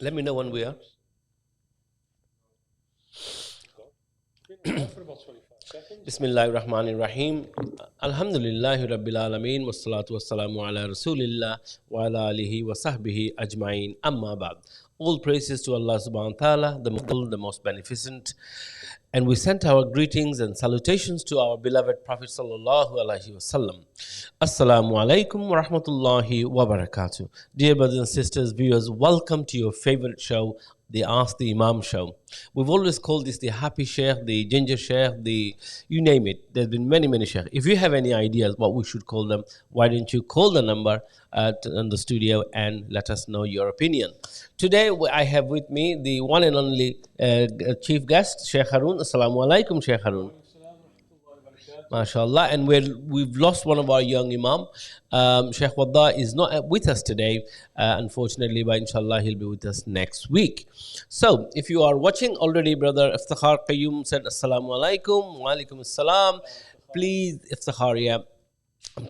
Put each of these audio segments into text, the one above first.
Let me know when we are. Bismillahir Rahmanir Rahim. Alhamdulillahi Rabbil Alameen. Wassalatu wassalamu ala Rasulillah wa ala alihi wa sahbihi ajma'in. Amma ba'd. All praises to Allah subhanahu wa ta'ala, the most beneficent. And we sent our greetings and salutations to our beloved Prophet sallallahu alaihi wasallam. Assalamu alaikum wa rahmatullahi wa barakatuh. Dear brothers and sisters, viewers, welcome to your favorite show, the Ask the Imam show. We've always called this the happy sheikh, the ginger sheikh, the you name it. There's been many sheikh. If you have any ideas what we should call them, why don't you call the number in the studio and let us know your opinion. Today I have with me the one and only chief guest, Sheikh Haroon. Assalamu alaikum, Sheikh Haroon. MashaAllah. And we've lost one of our young Imam. Sheikh Waddah is not with us today, unfortunately, but inshallah he'll be with us next week. So, if you are watching already, brother Iftikhar Qayyum said Assalamu alaikum, wa alaikum assalam. Please, Iftikhar, yeah.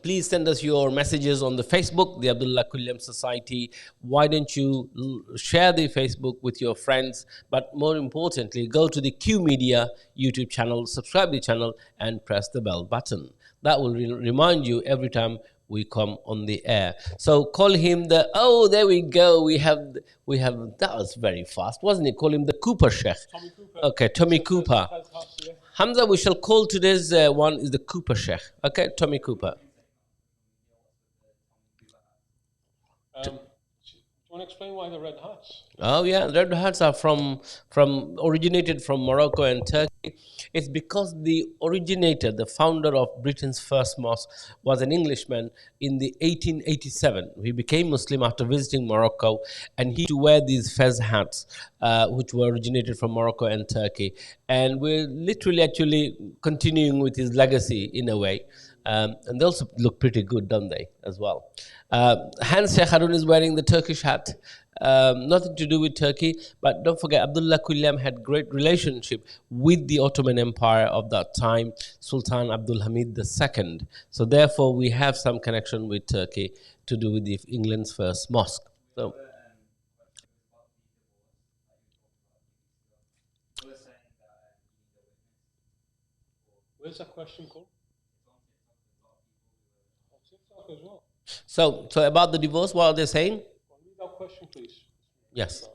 Please send us your messages on the Facebook, the Abdullahquilliamsociety. Why don't you share the Facebook with your friends? But more importantly, go to the Q Media YouTube channel, subscribe the channel, and press the bell button. That will remind you every time we come on the air. So call him there we go. We have, that was very fast, wasn't it? Call him the Cooper Sheikh. Tommy Cooper. Okay, Tommy Cooper. Hamza, we shall call today's one is the Cooper Sheikh. Okay, Tommy Cooper. Do you want to explain why the red hats? Oh yeah, red hats are originated from Morocco and Turkey. It's because the originator, the founder of Britain's first mosque, was an Englishman in the 1887. He became Muslim after visiting Morocco, and he used to wear these fez hats, which were originated from Morocco and Turkey. And we're literally actually continuing with his legacy in a way. And they also look pretty good, don't they, as well? Hans Sheikh Haroon is wearing the Turkish hat. Nothing to do with Turkey, but don't forget, Abdullah Quilliam had great relationship with the Ottoman Empire of that time, Sultan Abdul Hamid II. So therefore, we have some connection with Turkey to do with England's first mosque. So, where's that question called? As well. So about the divorce, what are they saying? Read that question, please. Yes.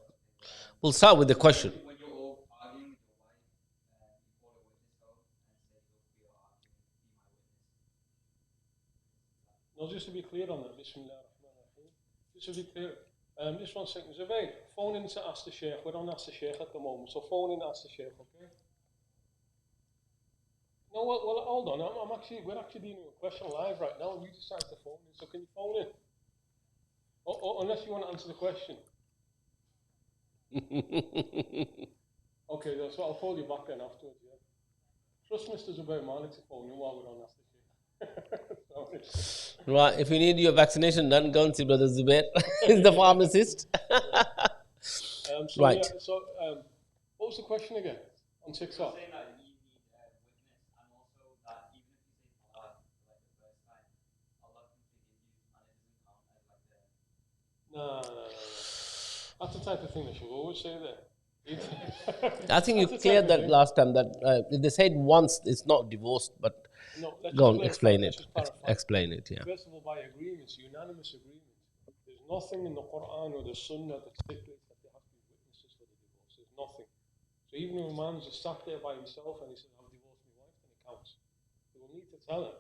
We'll start with the question. When you're all arguing with your wife, you call a witness out and say, look, we are arguing, be my witness. No, just to be clear on that, just to be clear, just 1 second, Zubayr, phone in to ask the Sheikh. We don't ask the Sheikh at the moment, so phone in to ask the Sheikh, okay? No, well, hold on. We're actually dealing with a question live right now, and you decide to phone in. So can you phone in? Unless you want to answer the question. Okay, so I'll call you back then afterwards. Yeah. Trust Mr. Zubayr Malik to phone in while we don't ask the Sheikh. Right. If you need your vaccination done, go and see Brother Zubayr. He's the pharmacist. Right. Yeah, so, what was the question again on TikTok? No. That's the type of thing they should always say there. I think you cleared that last time, that if they said once, it's not divorced, but no, go on, explain it. Explain it, yeah. First of all, by agreement, unanimous agreement. There's nothing in the Quran or the Sunnah that stipulates that there have to be witnesses for the divorce. There's nothing. So even if a man's just sat there by himself and he says, I've divorced my wife, then it counts. They will need to tell him.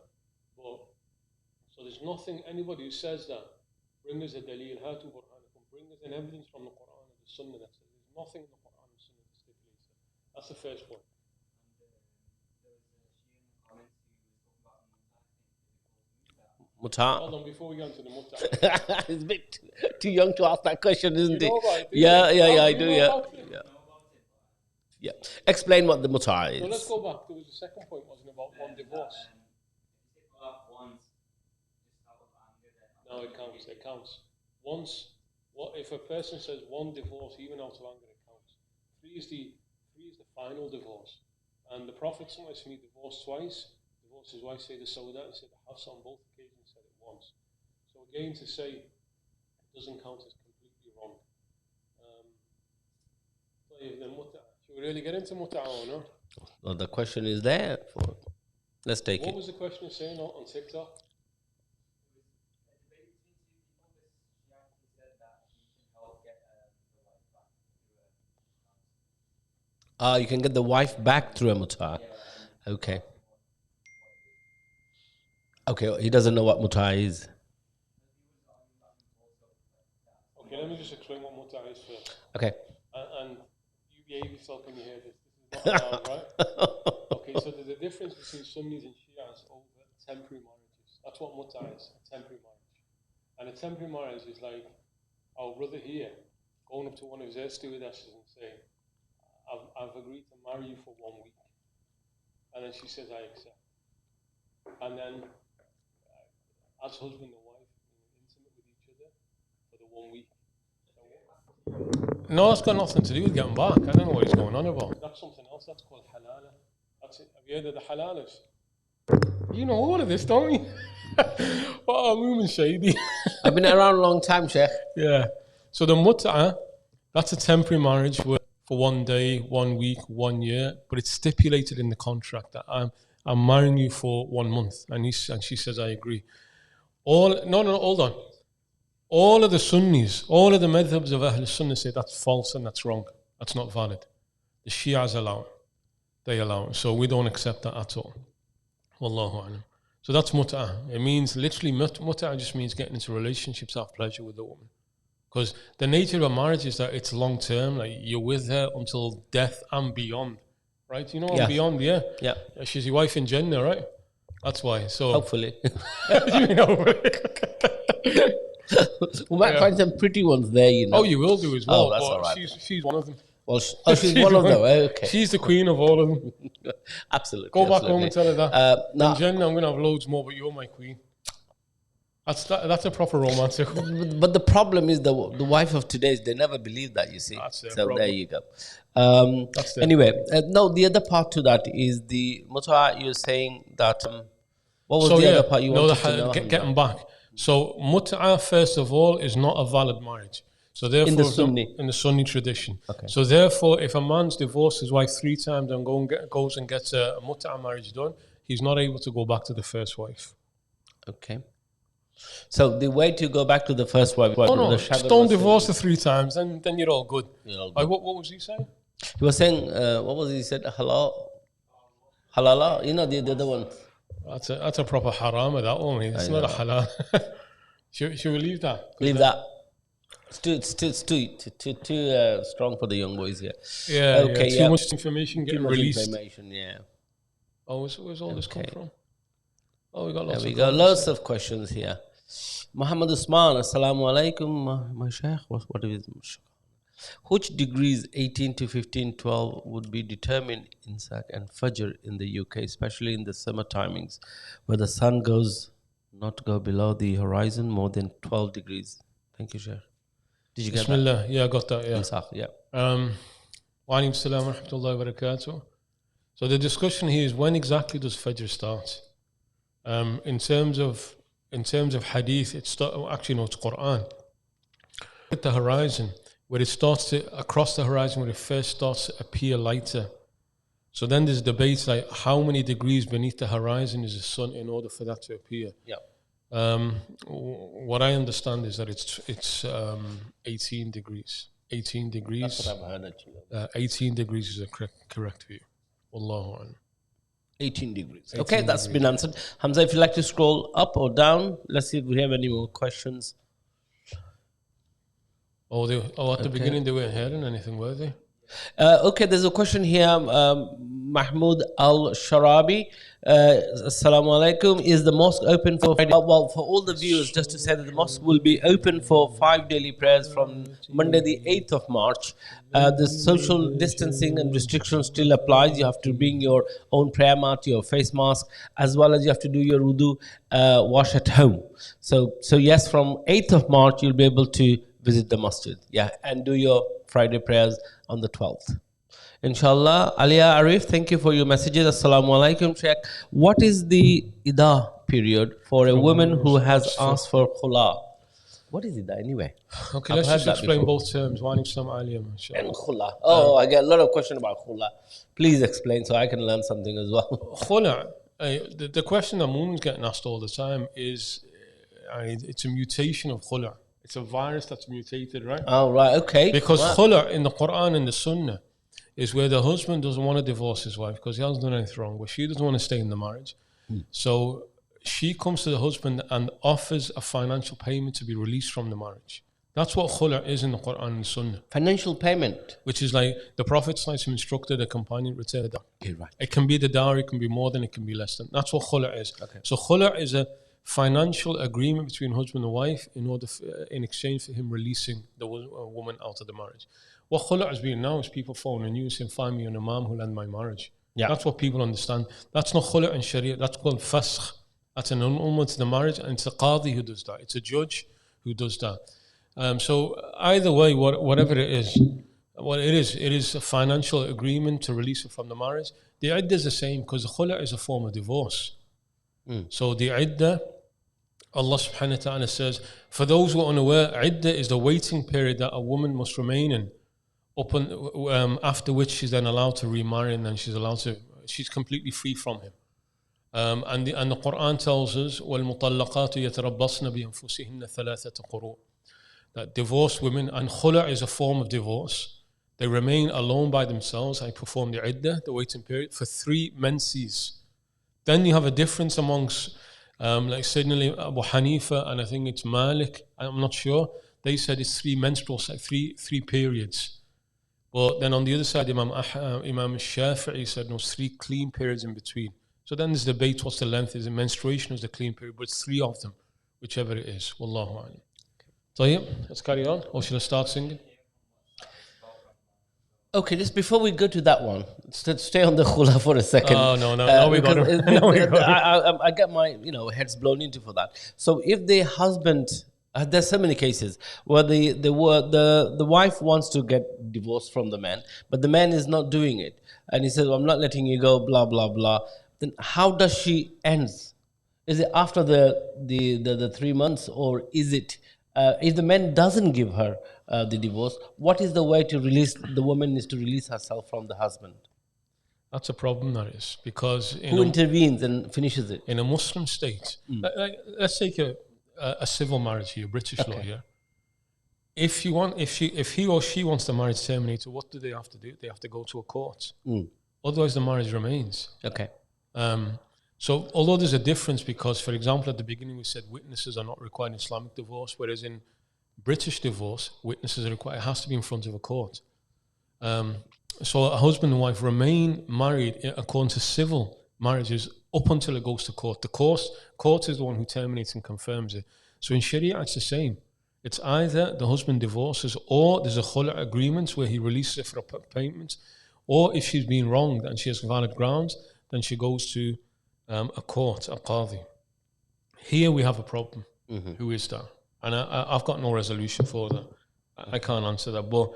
So there's nothing, anybody who says that, bring us a dalil, hatu burhanakum, bring us an evidence from the Quran and the Sunnah that says there's nothing in the Quran and the Sunnah that stipulates that. That's the first point. Muta. Hold on, before we go into the muta. It's a bit too young to ask that question, isn't it? Yeah, I do, yeah. Explain what the muta is. So let's go back. There was a second point, wasn't it, about one divorce? No, it counts. It counts. Once, if a person says one divorce, even out of anger, it counts. Three is the final divorce. And the Prophet divorced twice. Divorced his wife, said the Sauda, and said the Hafsa on both occasions, said it once. So again, to say it doesn't count is completely wrong. Should we really get into mut'a or no? Well, the question is there. Let's take What it. was the question saying on TikTok? You can get the wife back through a mut'a. Okay. Okay, he doesn't know what mut'a is. Okay, let me just explain what mut'a is first. Okay. And you behave yourself when you hear this. This is not allowed, right? Okay, so there's a difference between Sunnis and Shias over temporary marriages. That's what mut'a is, a temporary marriage. And a temporary marriage is like our brother here going up to one of his air stewardesses and saying, I've agreed to marry you for 1 week. And then she says, I accept. And then, as husband and wife, intimate with each other for the 1 week. No, it's got nothing to do with getting back. I don't know what he's going on about. That's something else. That's called halala. That's it. Have you heard of the halalas? You know all of this, don't you? Oh, Mumin shady. I've been around a long time, Sheikh. Yeah. So the mut'a, that's a temporary marriage for 1 day, 1 week, 1 year, but it's stipulated in the contract that I'm marrying you for 1 month, and she says I agree. Hold on. All of the Sunnis, all of the madhabs of Ahl Sunnah say that's false and that's wrong. That's not valid. The Shias allow it. They allow it. So we don't accept that at all. Wallahu alam. So that's mut'a. It means literally mut'a just means getting into relationships of pleasure with the woman. Because the nature of a marriage is that it's long term, like you're with her until death and beyond. Right? You know, and beyond, yeah. Yeah. She's your wife in Jannah, right? That's why. So Hopefully. you know. We might find some pretty ones there, you know. Oh, you will do as well. Oh, that's all right. She's one of them. Well, she's one of them. Okay. She's the queen of all of them. Absolutely. Go back home and tell her that. No. In Jannah, I'm going to have loads more, but you're my queen. That's a proper romantic. But the problem is the wife of today's, they never believe that, you see. That's their so problem. there you go. Anyway, no, the other part to that is the mut'a. You're saying that. What was the other part you wanted to know? Getting back. So mut'a, first of all, is not a valid marriage. So therefore, in the Sunni tradition. Okay. So therefore, if a man's divorced his wife 3 times and goes and gets a mut'a marriage done, he's not able to go back to the first wife. Okay. So the way to go back to the first wife... No, just don't divorce her 3 times, then you're all good. You're all good. Like, what was he saying? He was saying, what was he said? Halala? You know, the other one. That's a proper haram, that one. It's not a halal. Should we leave that? Leave that. It's too strong for the young boys here. Yeah, okay, too much information getting released. Information, yeah. Oh, where's all this come from? Oh, we got lots. There we go. Lots of questions here. Muhammad Usman, Assalamu alaikum, my Sheikh. What is which degrees 18 to 15, 12 would be determined in Sak and Fajr in the UK, especially in the summer timings, where the sun goes not go below the horizon more than 12 degrees? Thank you, Sheikh. Did you get Bismillah. that? Yeah, I got that, yeah. Sak, yeah. Wa alaikum salam wa rahmatullahi wa barakatuh. So the discussion here is when exactly does Fajr start? In terms of hadith, it's Quran. At the horizon, where it starts to across the horizon, where it first starts to appear lighter. So then there's debates like how many degrees beneath the horizon is the sun in order for that to appear. Yeah. What I understand is that it's 18 degrees. 18 degrees. That's what I've heard actually. 18 degrees is a correct view. Wallahu a'lam. 18 degrees. Okay, that's been answered. Hamza, if you'd like to scroll up or down, let's see if we have any more questions. At the beginning they weren't hearing anything, were they? Okay, there's a question here. Mahmoud Al-Sharabi. Assalamu alaikum. Is the mosque open for Friday? Well, for all the viewers, just to say that the mosque will be open for 5 daily prayers from Monday the 8th of March. The social distancing and restrictions still applies. You have to bring your own prayer mat, your face mask, as well as you have to do your wudu wash at home. So yes, from 8th of March, you'll be able to visit the masjid, and do your Friday prayers on the 12th. Inshallah. Alia Arif, thank you for your messages. Assalamu alaikum, Sheikh. What is the Ida period for a woman who has asked for khula? What is it that anyway? Okay, I've let's heard just that explain before. both terms. Wa alaikum salam aliyam, inshallah. And khula. Oh, I get a lot of questions about khula. Please explain so I can learn something as well. Khula, the question that Mumin's getting asked all the time is, it's a mutation of khula. It's a virus that's mutated, right? Oh, right, okay. Because Right. khula in the Quran and the Sunnah is where the husband doesn't want to divorce his wife because he hasn't done anything wrong, but she doesn't want to stay in the marriage. So she comes to the husband and offers a financial payment to be released from the marriage. That's what khula is in the Quran and Sunnah. Financial payment. Which is like the Prophet instructed a companion to return that. Okay, right. It can be the dowry, it can be more than, it can be less than. That's what khula is. Okay. So khula is a financial agreement between husband and wife in exchange for him releasing the woman out of the marriage. What khula is being now is people phoning you saying, find me an imam who'll end my marriage. Yeah. That's what people understand. That's not khula in Sharia. That's called fasakh. That's an annulment to the marriage, and it's a qadi who does that. It's a judge who does that. So either way, whatever it is, it is a financial agreement to release her from the marriage. The iddah is the same because the khula is a form of divorce. So the iddah, Allah subhanahu wa ta'ala says, for those who are unaware, iddah is the waiting period that a woman must remain in, after which she's then allowed to remarry, and then she's completely free from him. And the Quran tells us, وَالْمُطَلَّقَاتُ يَتَرَبَّصْنَ بِأَنفُسِهِنَّ ثَلَاثَةَ قُرُوءٍ, that divorced women, and khula is a form of divorce, they remain alone by themselves. I perform the iddah, the waiting period, for 3 menses. Then you have a difference amongst, like Sayyidina Abu Hanifa, and I think it's Malik, I'm not sure. They said it's 3 menstrual, like three periods. But then on the other side, Imam Shafi'i said no, it's 3 clean periods in between. So then there's debate, what's the length? Is it menstruation or is it clean period? But it's 3 of them, whichever it is. Wallahu a'lam. So yeah, let's carry on. Or should I start singing? Okay, just before we go to that one, let's stay on the khula for a second. Oh, no, we got it. I get my heads blown into for that. So if the husband, there's so many cases where the wife wants to get divorced from the man, but the man is not doing it, and he says, well, I'm not letting you go, blah blah blah. Then how does she end? Is it after the 3 months, or is it if the man doesn't give her the divorce? What is the way to release the woman? Is to release herself from the husband? That's a problem, that is, because who intervenes and finishes it in a Muslim state? Let's take a civil marriage here, British law here. If he or she wants the marriage terminated, what do they have to do? They have to go to a court. Otherwise, the marriage remains. Okay. So although there's a difference, because, for example, at the beginning we said witnesses are not required in Islamic divorce, whereas in British divorce, witnesses are required. It has to be in front of a court. So a husband and wife remain married according to civil marriages up until it goes to court. The court is the one who terminates and confirms it. So in Sharia, it's the same. It's either the husband divorces, or there's a khula agreement where he releases it for a payment, or if she's been wronged and she has valid grounds, then she goes to a court, a qadi. Here we have a problem. Who is that? And I've got no resolution for that. I can't answer that. But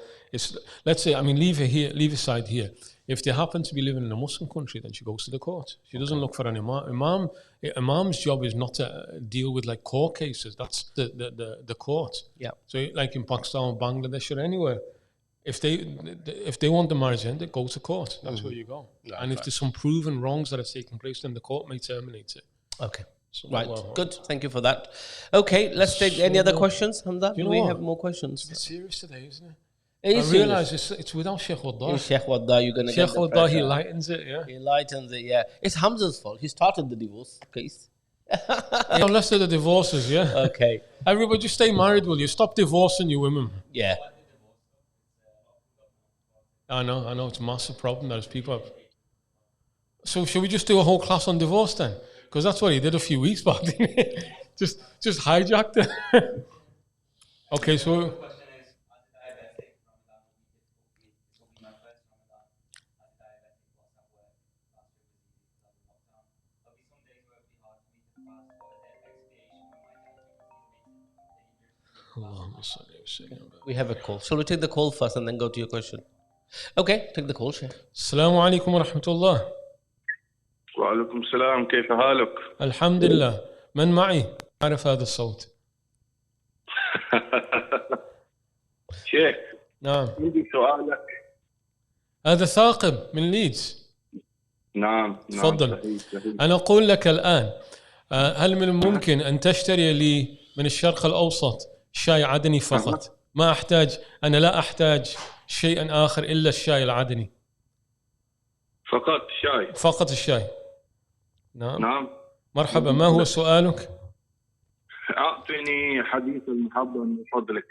let's say, leave aside here. If they happen to be living in a Muslim country, then she goes to the court. She doesn't look for an imam. Imam's job is not to deal with like court cases. That's the court. Yeah. So like in Pakistan, Bangladesh, or anywhere, if they want the marriage ended, go to court. That's where you go. And if there's some proven wrongs that are taking place, then the court may terminate it. Okay. So, right. Good. Thank you for that. Okay. Let's take any other questions on that. We have more questions. It's a bit serious today, isn't it? I realise it's without Sheikh Waddah. Sheikh Waddah, you're going to get Sheikh Waddah, he lightens it, yeah. He lightens it, yeah. It's Hamza's fault. He started the divorce case. Unless they're the divorces, yeah. Okay. Everybody just stay married, will you? Stop divorcing your women. Yeah. I know. It's a massive problem that people have. So should we just do a whole class on divorce then? Because that's what he did a few weeks back, didn't he? just hijacked it. Okay, so... We have a call. Shall we take the call first and then go to your question? Okay, take the call, Sheikh. Assalamu alaikum wa rahmatullah. Wa alaikum salam, كيف حالك؟ الحمد لله. من معي؟ أعرف هذا الصوت. شيخ نعم. عندي سؤالك. هذا ثاقب من ليدز. نعم. تفضل. صحيح. أنا أقول لك الآن، هل من الممكن أن تشتري لي من الشرق الأوسط شاي عدني فقط؟ أنا لا أحتاج شيئا آخر إلا الشاي العدني فقط الشاي. نعم. مرحبا، ما هو سؤالك؟ أعطني حديث المحبة من فضلك.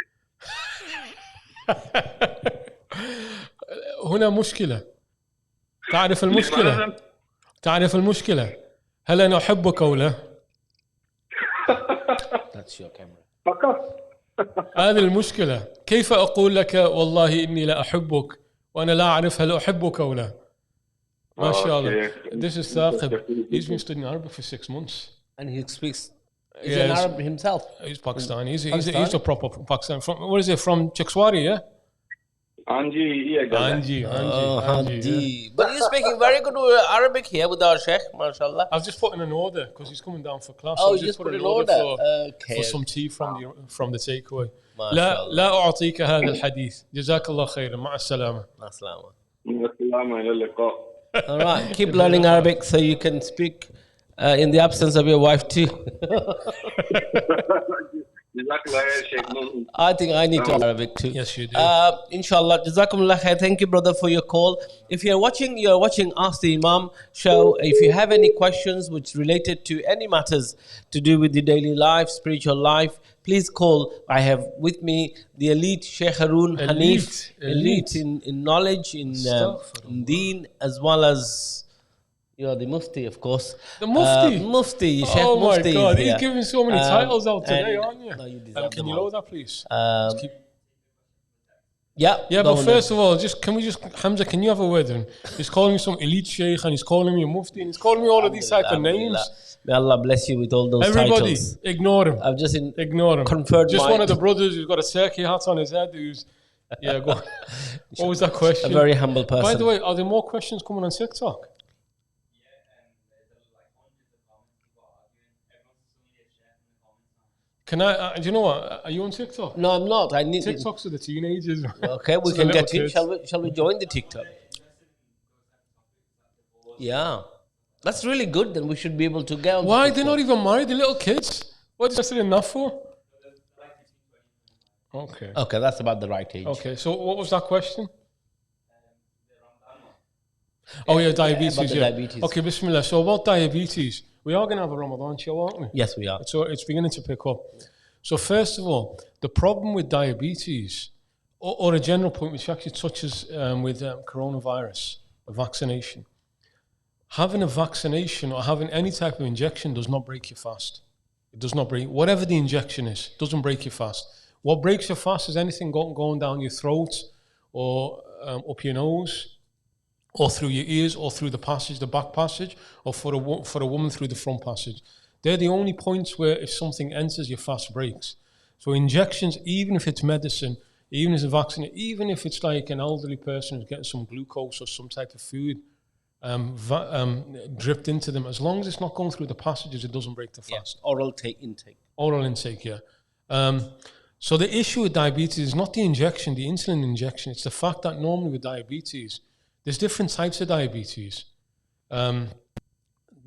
هنا مشكلة. تعرف المشكلة؟ هل أنا أحبك أو لا؟ فقط. هذه المشكلة. كيف أقول لك والله إني لا أحبك وأنا لا أعرف هل أحبك أو لا؟ ما شاء الله. This is ثاقب. He's been studying Arabic for 6 months. And he speaks. He's an Arab himself. He's Pakistani. He's a proper Pakistani. Where is he from? Chexwari, yeah? Anji. But he's speaking very good Arabic here with our Sheikh, mashallah. I was just putting an order because he's coming down for class. Oh, you just put an order for some tea from the takeaway. لا أعطيك هذا الحديث. جزاك الله خيرا. مع السلامة. مع السلامة. مع السلامة، إلى اللقاء. All right, keep learning Arabic so you can speak in the absence of your wife too. I think I need to learn Arabic too. Yes, you do. Inshallah. Jazakumullah khair. Thank you, brother, for your call. If you're watching Ask the Imam show. If you have any questions which related to any matters to do with the daily life, spiritual life, please call. I have with me the elite Sheikh Haroon, Hanif, elite in knowledge, in deen, as well as the Mufti, of course. The Mufti? Mufti, Sheikh Oh my Mufti. God, you're giving so many titles out today, aren't you? No, you deserve can you load that, please? Yeah, but first of all, Hamza, can you have a word with him? He's calling me some elite Sheikh and he's calling me a Mufti and he's calling me all of these type of names. May Allah bless you with all those Everybody, titles. ignore him. I've just ignore him. Conferred just one of the brothers who's got a Turkey hat on his head who's... Yeah, go on. What was that question? A very humble person. By the way, are there more questions coming on TikTok? Can I? Do you know what? Are you on TikTok? No, I'm not. I need TikTok's for the teenagers. Okay, we can get in. Shall we join the TikTok? Yeah, that's really good. Then we should be able to go. Why? They're not even married. They're little kids. What is that enough for? Okay. Okay, that's about the right age. Okay, so what was that question? Oh yeah, diabetes. About the diabetes. Okay, Bismillah. So about diabetes, we are going to have a Ramadan show, aren't we? Yes, we are. So it's beginning to pick up. So first of all, the problem with diabetes, or a general point which actually touches with coronavirus, a vaccination. Having a vaccination or having any type of injection does not break your fast. It does not break, whatever the injection is, doesn't break your fast. What breaks your fast is anything going down your throat or up your nose, or through your ears, or through the passage, the back passage, or for a woman through the front passage. They're the only points where if something enters, your fast breaks. So injections, even if it's medicine, even if it's a vaccine, even if it's like an elderly person who's getting some glucose or some type of food dripped into them, as long as it's not going through the passages, it doesn't break the fast. Yeah, oral intake. Oral intake, yeah. So the issue with diabetes is not the injection, the insulin injection. It's the fact that normally with diabetes, there's different types of diabetes. The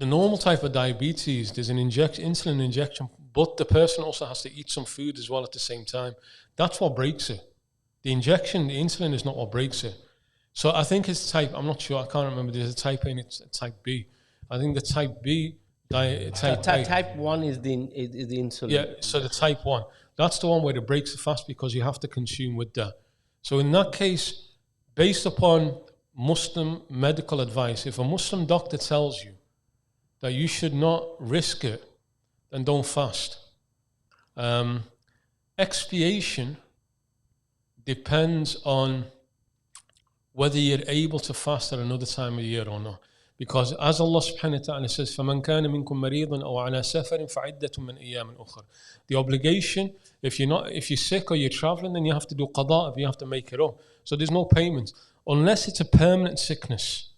normal type of diabetes, there's an insulin injection, but the person also has to eat some food as well at the same time. That's what breaks it. The injection, the insulin is not what breaks it. So I think it's type, I'm not sure, I can't remember, there's a type A and it's a type B. I think the type B, type 1 is the insulin. Yeah, so the type 1. That's the one where it breaks the fast because you have to consume with that. So in that case, based upon Muslim medical advice, if a Muslim doctor tells you that you should not risk it, then don't fast. Expiation depends on whether you're able to fast at another time of year or not. Because as Allah subhanahu wa ta'ala says, فَمَنْ كَانَ مِنْكُمْ مَرِيضًا أَوْ عَلَى سَفَرٍ فَعِدَّةٌ مِنْ أَيَّامٍ أُخْرَى. The obligation, if you're sick or you're traveling, then you have to do qada, you have to make it up. So there's no payment. Unless it's a permanent sickness.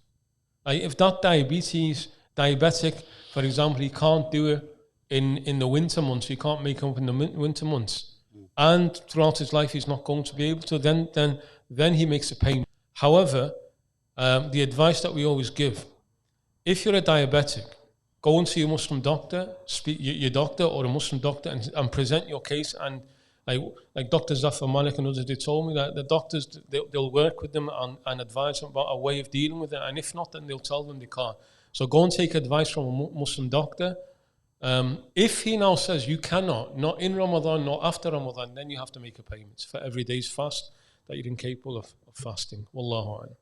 Like if that diabetic, for example, he can't do it in the winter months, he can't make it up in the winter months, and throughout his life he's not going to be able to, then he makes a payment. However, the advice that we always give, if you're a diabetic, go and see a Muslim doctor, speak your doctor or a Muslim doctor, and present your case. And like Dr. Zafar Malik and others, they told me that the doctors, they'll work with them and advise them about a way of dealing with it. And if not, then they'll tell them they can't. So go and take advice from a Muslim doctor. If he now says you cannot, not in Ramadan, not after Ramadan, then you have to make a payment for every day's fast that you're incapable of fasting. Wallahu a'lam.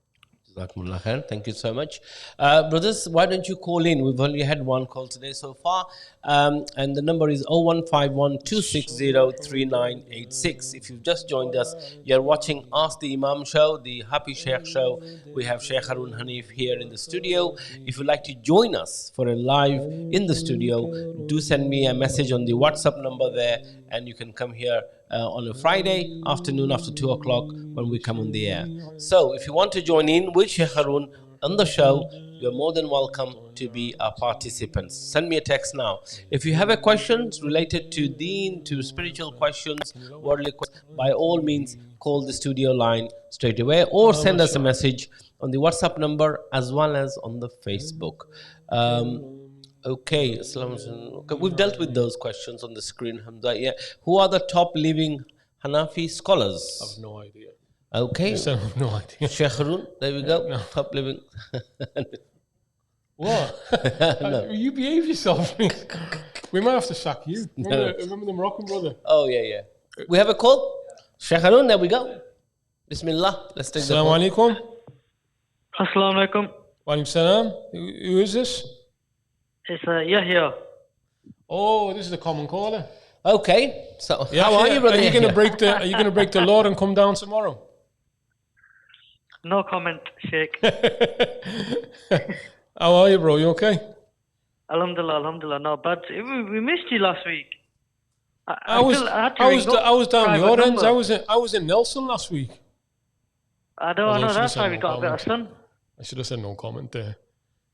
Jazakumullah khair. Thank you so much. Brothers, why don't you call in? We've only had one call today so far. And the number is 0151 260 3986. If you've just joined us, you're watching Ask the Imam show, the Happy Sheikh show. We have Sheikh Haroon Hanif here in the studio. If you'd like to join us for a live in the studio, do send me a message on the WhatsApp number there, and you can come here on a Friday afternoon after 2 o'clock when we come on the air. So if you want to join in with Sheikh Haroon on the show, you're more than welcome to be a participant. Send me a text now. If you have a question related to deen, to spiritual questions, worldly questions, by all means call the studio line straight away, or send us a message on the WhatsApp number as well as on the Facebook. Okay, we've dealt with those questions on the screen, Hamza. Yeah, who are the top living Hanafi scholars? I have no idea. Okay, I have no idea. Sheikh Haroon, there we go. No. Top living. What? No. You behave yourself. We might have to sack you. Remember the Moroccan brother? Oh yeah. We have a call. Sheikh Haroon, there we go. Bismillah. Let's take the call. Assalamu alaikum. Assalamu alaikum. Wa alaikum salam. Who is this? It's Yahya. Oh, this is the common caller. Okay. So Yeah, how are you, brother? Are you going to break the law and come down tomorrow? No comment, Sheikh. How are you, bro? You okay? Alhamdulillah, no bad. We missed you last week. I was down your ends. I was in Nelson last week. I know. That's why we got a bit of sun. I should have said no comment there.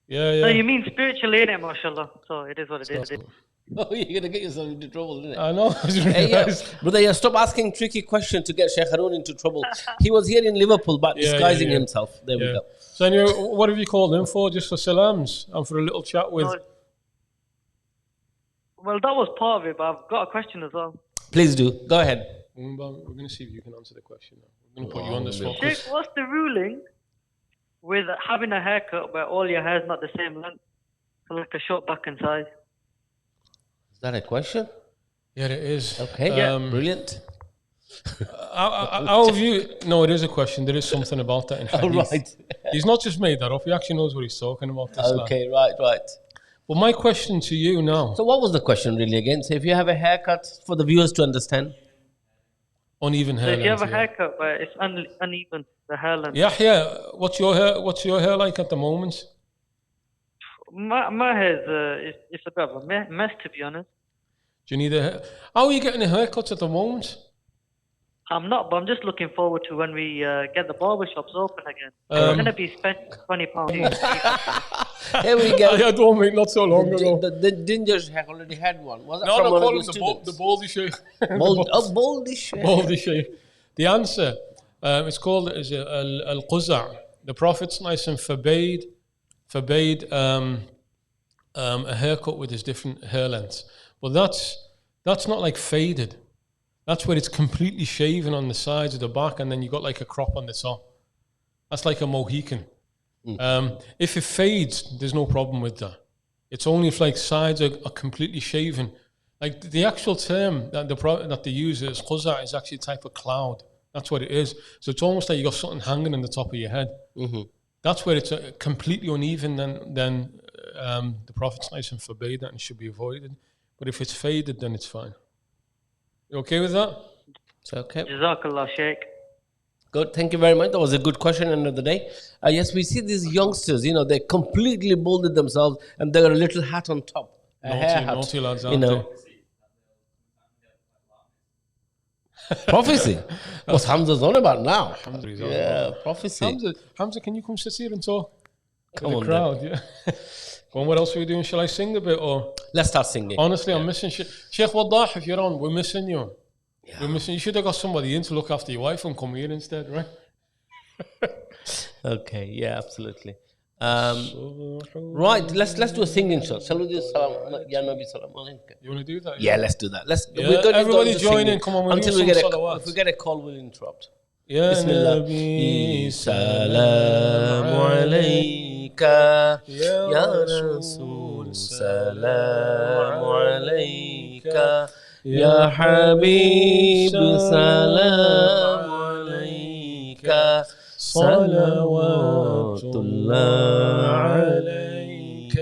Yeah. No, you mean spiritually, innit, mashallah. So it is what it is. Oh, you're going to get yourself into trouble, isn't it? I know. Hey, brother, stop asking tricky questions to get Sheikh Haroon into trouble. He was here in Liverpool, but disguising himself. There we go. So anyway, what have you called in for? Just for salams and for a little chat with... Well, that was part of it, but I've got a question as well. Please do. Go ahead. We're going to see if you can answer the question now. We're going to put you on the spot. Sheikh, what's the ruling with having a haircut where all your hair is not the same length? So like a short back and side. Is that a question? Yeah, it is. Okay, brilliant. Our view... No, it is a question. There is something about that in Hadith. Oh, right. He's not just made that up. He actually knows what he's talking about. Okay, right. Well, my question to you now... So what was the question really again? So if you have a haircut, for the viewers to understand. Uneven hair So if you have a haircut where it's uneven, the hair length. Yeah. What's your hair like at the moment? My hair is it's a bit of a mess, to be honest. Do you need a hair? How are you getting a haircut at the moment? I'm not, but I'm just looking forward to when we get the barbershops open again. I'm going to be spending £20. Here we go. I don't mean not so long ago. The ginger Sheikh already had one. Was that No, from one call of him your the students? baldy Sheikh. Baldy Sheikh. Baldy Sheikh. The answer, it's called al-Quza'. The Prophet forbade a haircut with his different hair lengths. But that's not like faded. That's where it's completely shaven on the sides of the back, and then you got like a crop on the top. That's like a Mohican. If it fades, there's no problem with that. It's only if like sides are completely shaven. Like the actual term that they use is Quza' is actually a type of cloud. That's what it is. So it's almost like you got something hanging on the top of your head. Mm-hmm. That's where it's completely uneven. Then the Prophet forbade that and should be avoided. But if it's faded, then it's fine. You okay with that? It's okay. Jazakallah, Sheikh. Good. Thank you very much. That was a good question end of the day. Yes, we see these youngsters, they completely balded themselves and they got a little hat on top. A hair hat. Naughty lads, aren't they? Prophecy. What's Hamza's on about now? Yeah, prophecy. Hamza, can you come sit here and talk? Come on, the crowd, yeah. Go on, what else are we doing? Shall I sing a bit or? Let's start singing. Honestly, I'm missing Sheikh Waddah. If you're on, we're missing you. You should have got somebody in to look after your wife and come here instead, right? Okay, yeah, absolutely. Right, let's do a singing shot. Shall we do salam? Ya Nabi salam alayka. You want to do that? Yeah, let's do that. Yeah, everybody join in. Come on, we'll until do we some get salawat. if we get a call, we'll interrupt. Ya Nabi salam alayka. Ya Rasul salam alayka. Ya Habib salam alayka. صلوات الله عليك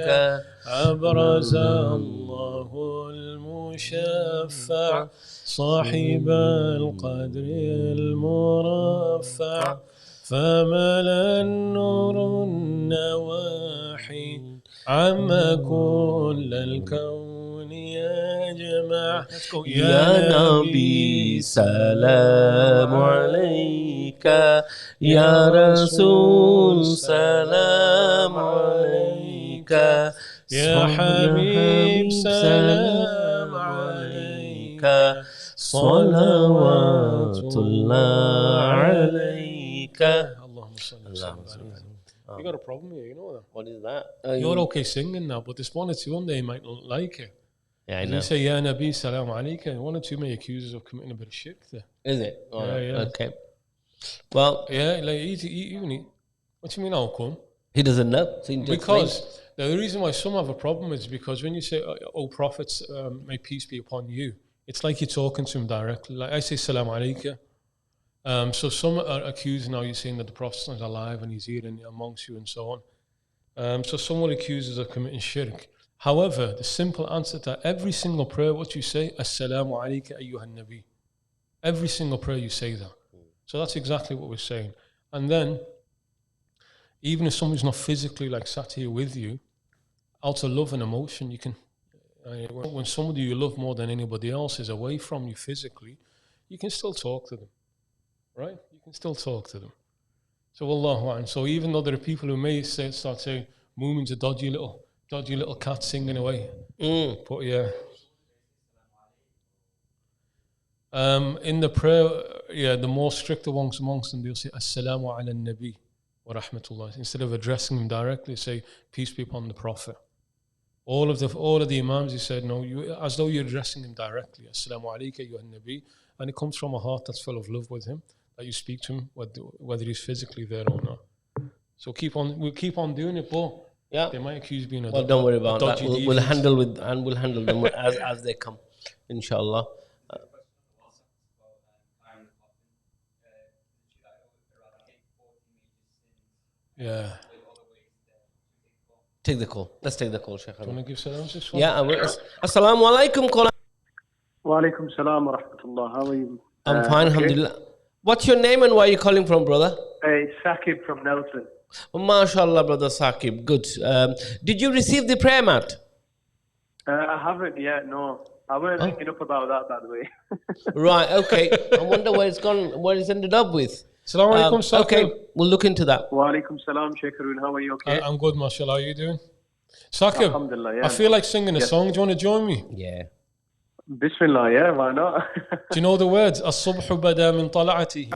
أبرز الله المشفع صاحب القدر المرفع فملا النور النواحي عم كل الكون يجمع يا نبي سلام عليك يا رسول سلام عليك يا حبيب سلام عليك صلوات الله عليك اللهم صل وسلم. You got a problem here, you know that? What is that? You're okay singing now, but there's one or two on there you might not like it. Yeah, I know. You say Ya Nabi Salam Alaikum, one or two may accuse us of committing a bit of shirk there. Is it? Oh, yeah. Okay. Well, yeah, like even what do you mean how come? He doesn't know. So because the reason why some have a problem is because when you say, "Oh, prophets, may peace be upon you," it's like you're talking to him directly. Like I say, "Salam Alaikum." So some are accusing now. You're saying that the Prophet is alive and he's here and amongst you and so on. So some will accuse us of committing shirk. However, the simple answer to every single prayer, what you say, Assalamu alayka ayyuhan nabi. Every single prayer you say that. So that's exactly what we're saying. And then, even if somebody's not physically like sat here with you, out of love and emotion, you can, when somebody you love more than anybody else is away from you physically, you can still talk to them, right? You can still talk to them. So Allahu A'lam. So even though there are people who may start saying, Mumin's a dodgy little cat singing away. But yeah. In the prayer, the more stricter ones amongst them, they'll say, Assalamu ala nabi wa rahmatullah. Instead of addressing him directly, say, peace be upon the Prophet. All of the Imams, he said, no, as though you're addressing him directly. Assalamu alayka ayyuhan nabi. And it comes from a heart that's full of love with him, that you speak to him, whether he's physically there or not. So we'll keep on doing it, but yeah, they might accuse being a don't worry about that. We'll handle them as they come, inshallah. Yeah. Take the call. Let's take the call, Sheikh. Do you want to give salams this one? Yeah. Assalamu alaikum. Wa alaikum salam wa rahmatullah. How are you? I'm fine, alhamdulillah. What's your name and where are you calling from, brother? Sakib from Nelson. Oh, MashaAllah, brother Sakib. Good. Did you receive the prayer mat? I haven't yet, no. I weren't thinking up about that, by the way. Right, okay. I wonder where it's gone, where it's ended up with. Assalamu alaikum, Sakib. Okay, we'll look into that. Wa alaikum salam, Sheikh Haroon. How are you, okay? I'm good, mashallah. How are you doing? Sakib, Alhamdulillah, yeah. I feel like singing a song. Do you want to join me? Yeah. Bismillah, yeah, why not? Do you know the words? As-subhu bada min tala'atihi.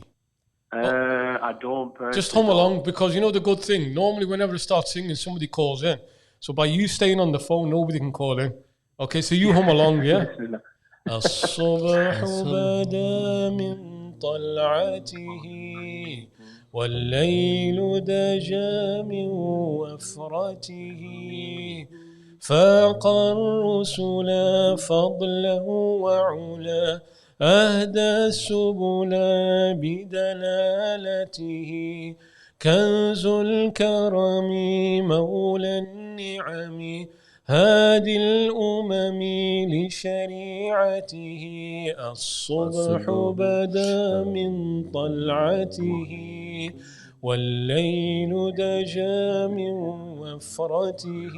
I don't personally. Just hum along, because you know the good thing. Normally, whenever I start singing, somebody calls in. So by you staying on the phone, nobody can call in. Okay, so you hum along, yeah? As-subhu bada min tala'atihi wal-laylu daja min wafratihi فاق الرسل فضلا وعلا أهدى السبل بدلالته كنز الكرم مولى النعم هادي الأمم لشريعته الصبح بدا من طلعته والليل دجا من وفرته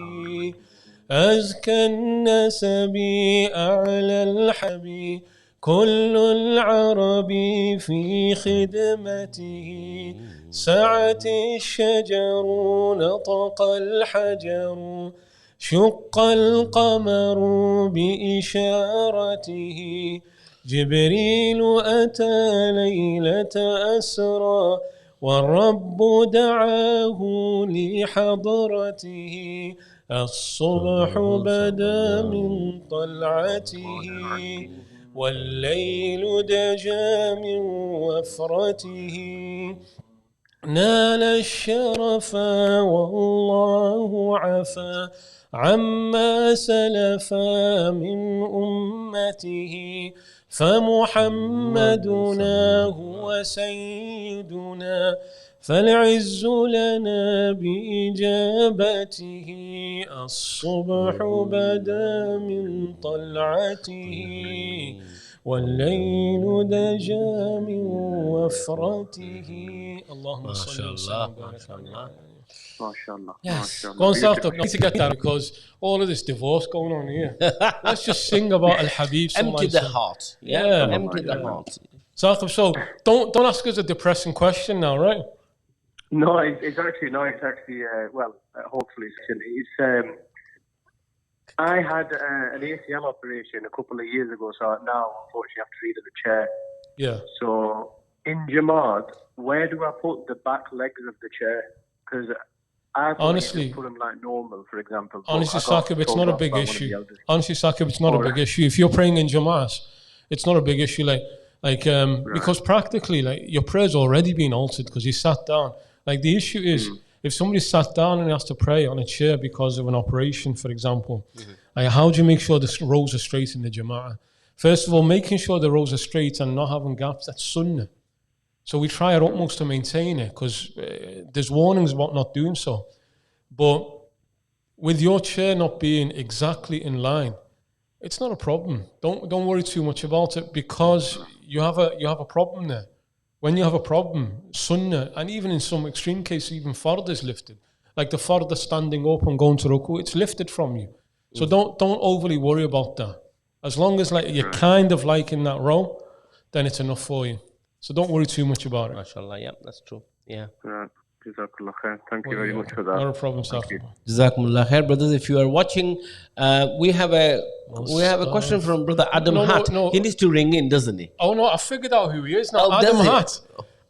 أزكى النسب أعلى الحبي كل العرب في خدمته سعت الشجر نطق الحجر شق القمر بإشارته جبريل أتى ليلة أسرى والرب دعاه لحضرته الصبح بدا من طلعته والليل دجى من وفرته نال الشرف والله عفا عما سلفا من أمته فمحمدنا هو سيدنا فالعز لنا بإجابته الصبح بدا من طلعته والليل دجى من وفرته اللهم صل وسلم وبارك عليه. MashaAllah. Yes. MashaAllah. Go and start up. I need to get that because all of this divorce going on here. Let's just sing about Al Habib. Empty the heart. Yeah. Empty the heart. Saqib, so don't ask us a depressing question now, right? No, it's actually hopefully it's I had an ACL operation a couple of years ago, so now unfortunately I have to read in a chair. Yeah. So in Jamaat, where do I put the back legs of the chair? Because I honestly put them like normal, for example. Honestly, Saqib, it's not a big issue. Honestly, Saqib, it's not a big issue. If you're praying in Jamaat, it's not a big issue. Because practically, your prayer's already been altered because you sat down. Like the issue is, if somebody sat down and has to pray on a chair because of an operation, for example, how do you make sure the rows are straight in the Jama'ah? First of all, making sure the rows are straight and not having gaps, that's sunnah. So we try our utmost to maintain it because there's warnings about not doing so. But with your chair not being exactly in line, it's not a problem. Don't worry too much about it because you have a problem there. When you have a problem, sunnah, and even in some extreme cases, even farda is lifted. Like the farda standing up and going to ruku, it's lifted from you. So don't overly worry about that. As long as you're kind of in that row, then it's enough for you. So don't worry too much about it. MashaAllah, yeah, that's true. Yeah. Jazakallah khair. Thank you very much for that. Not a problem, Saqib. Jazakumullah khair, brothers. If you are watching, we have a question from brother Adam Hat. No. He needs to ring in, doesn't he? Oh no, I figured out who he is now. Adam Hat.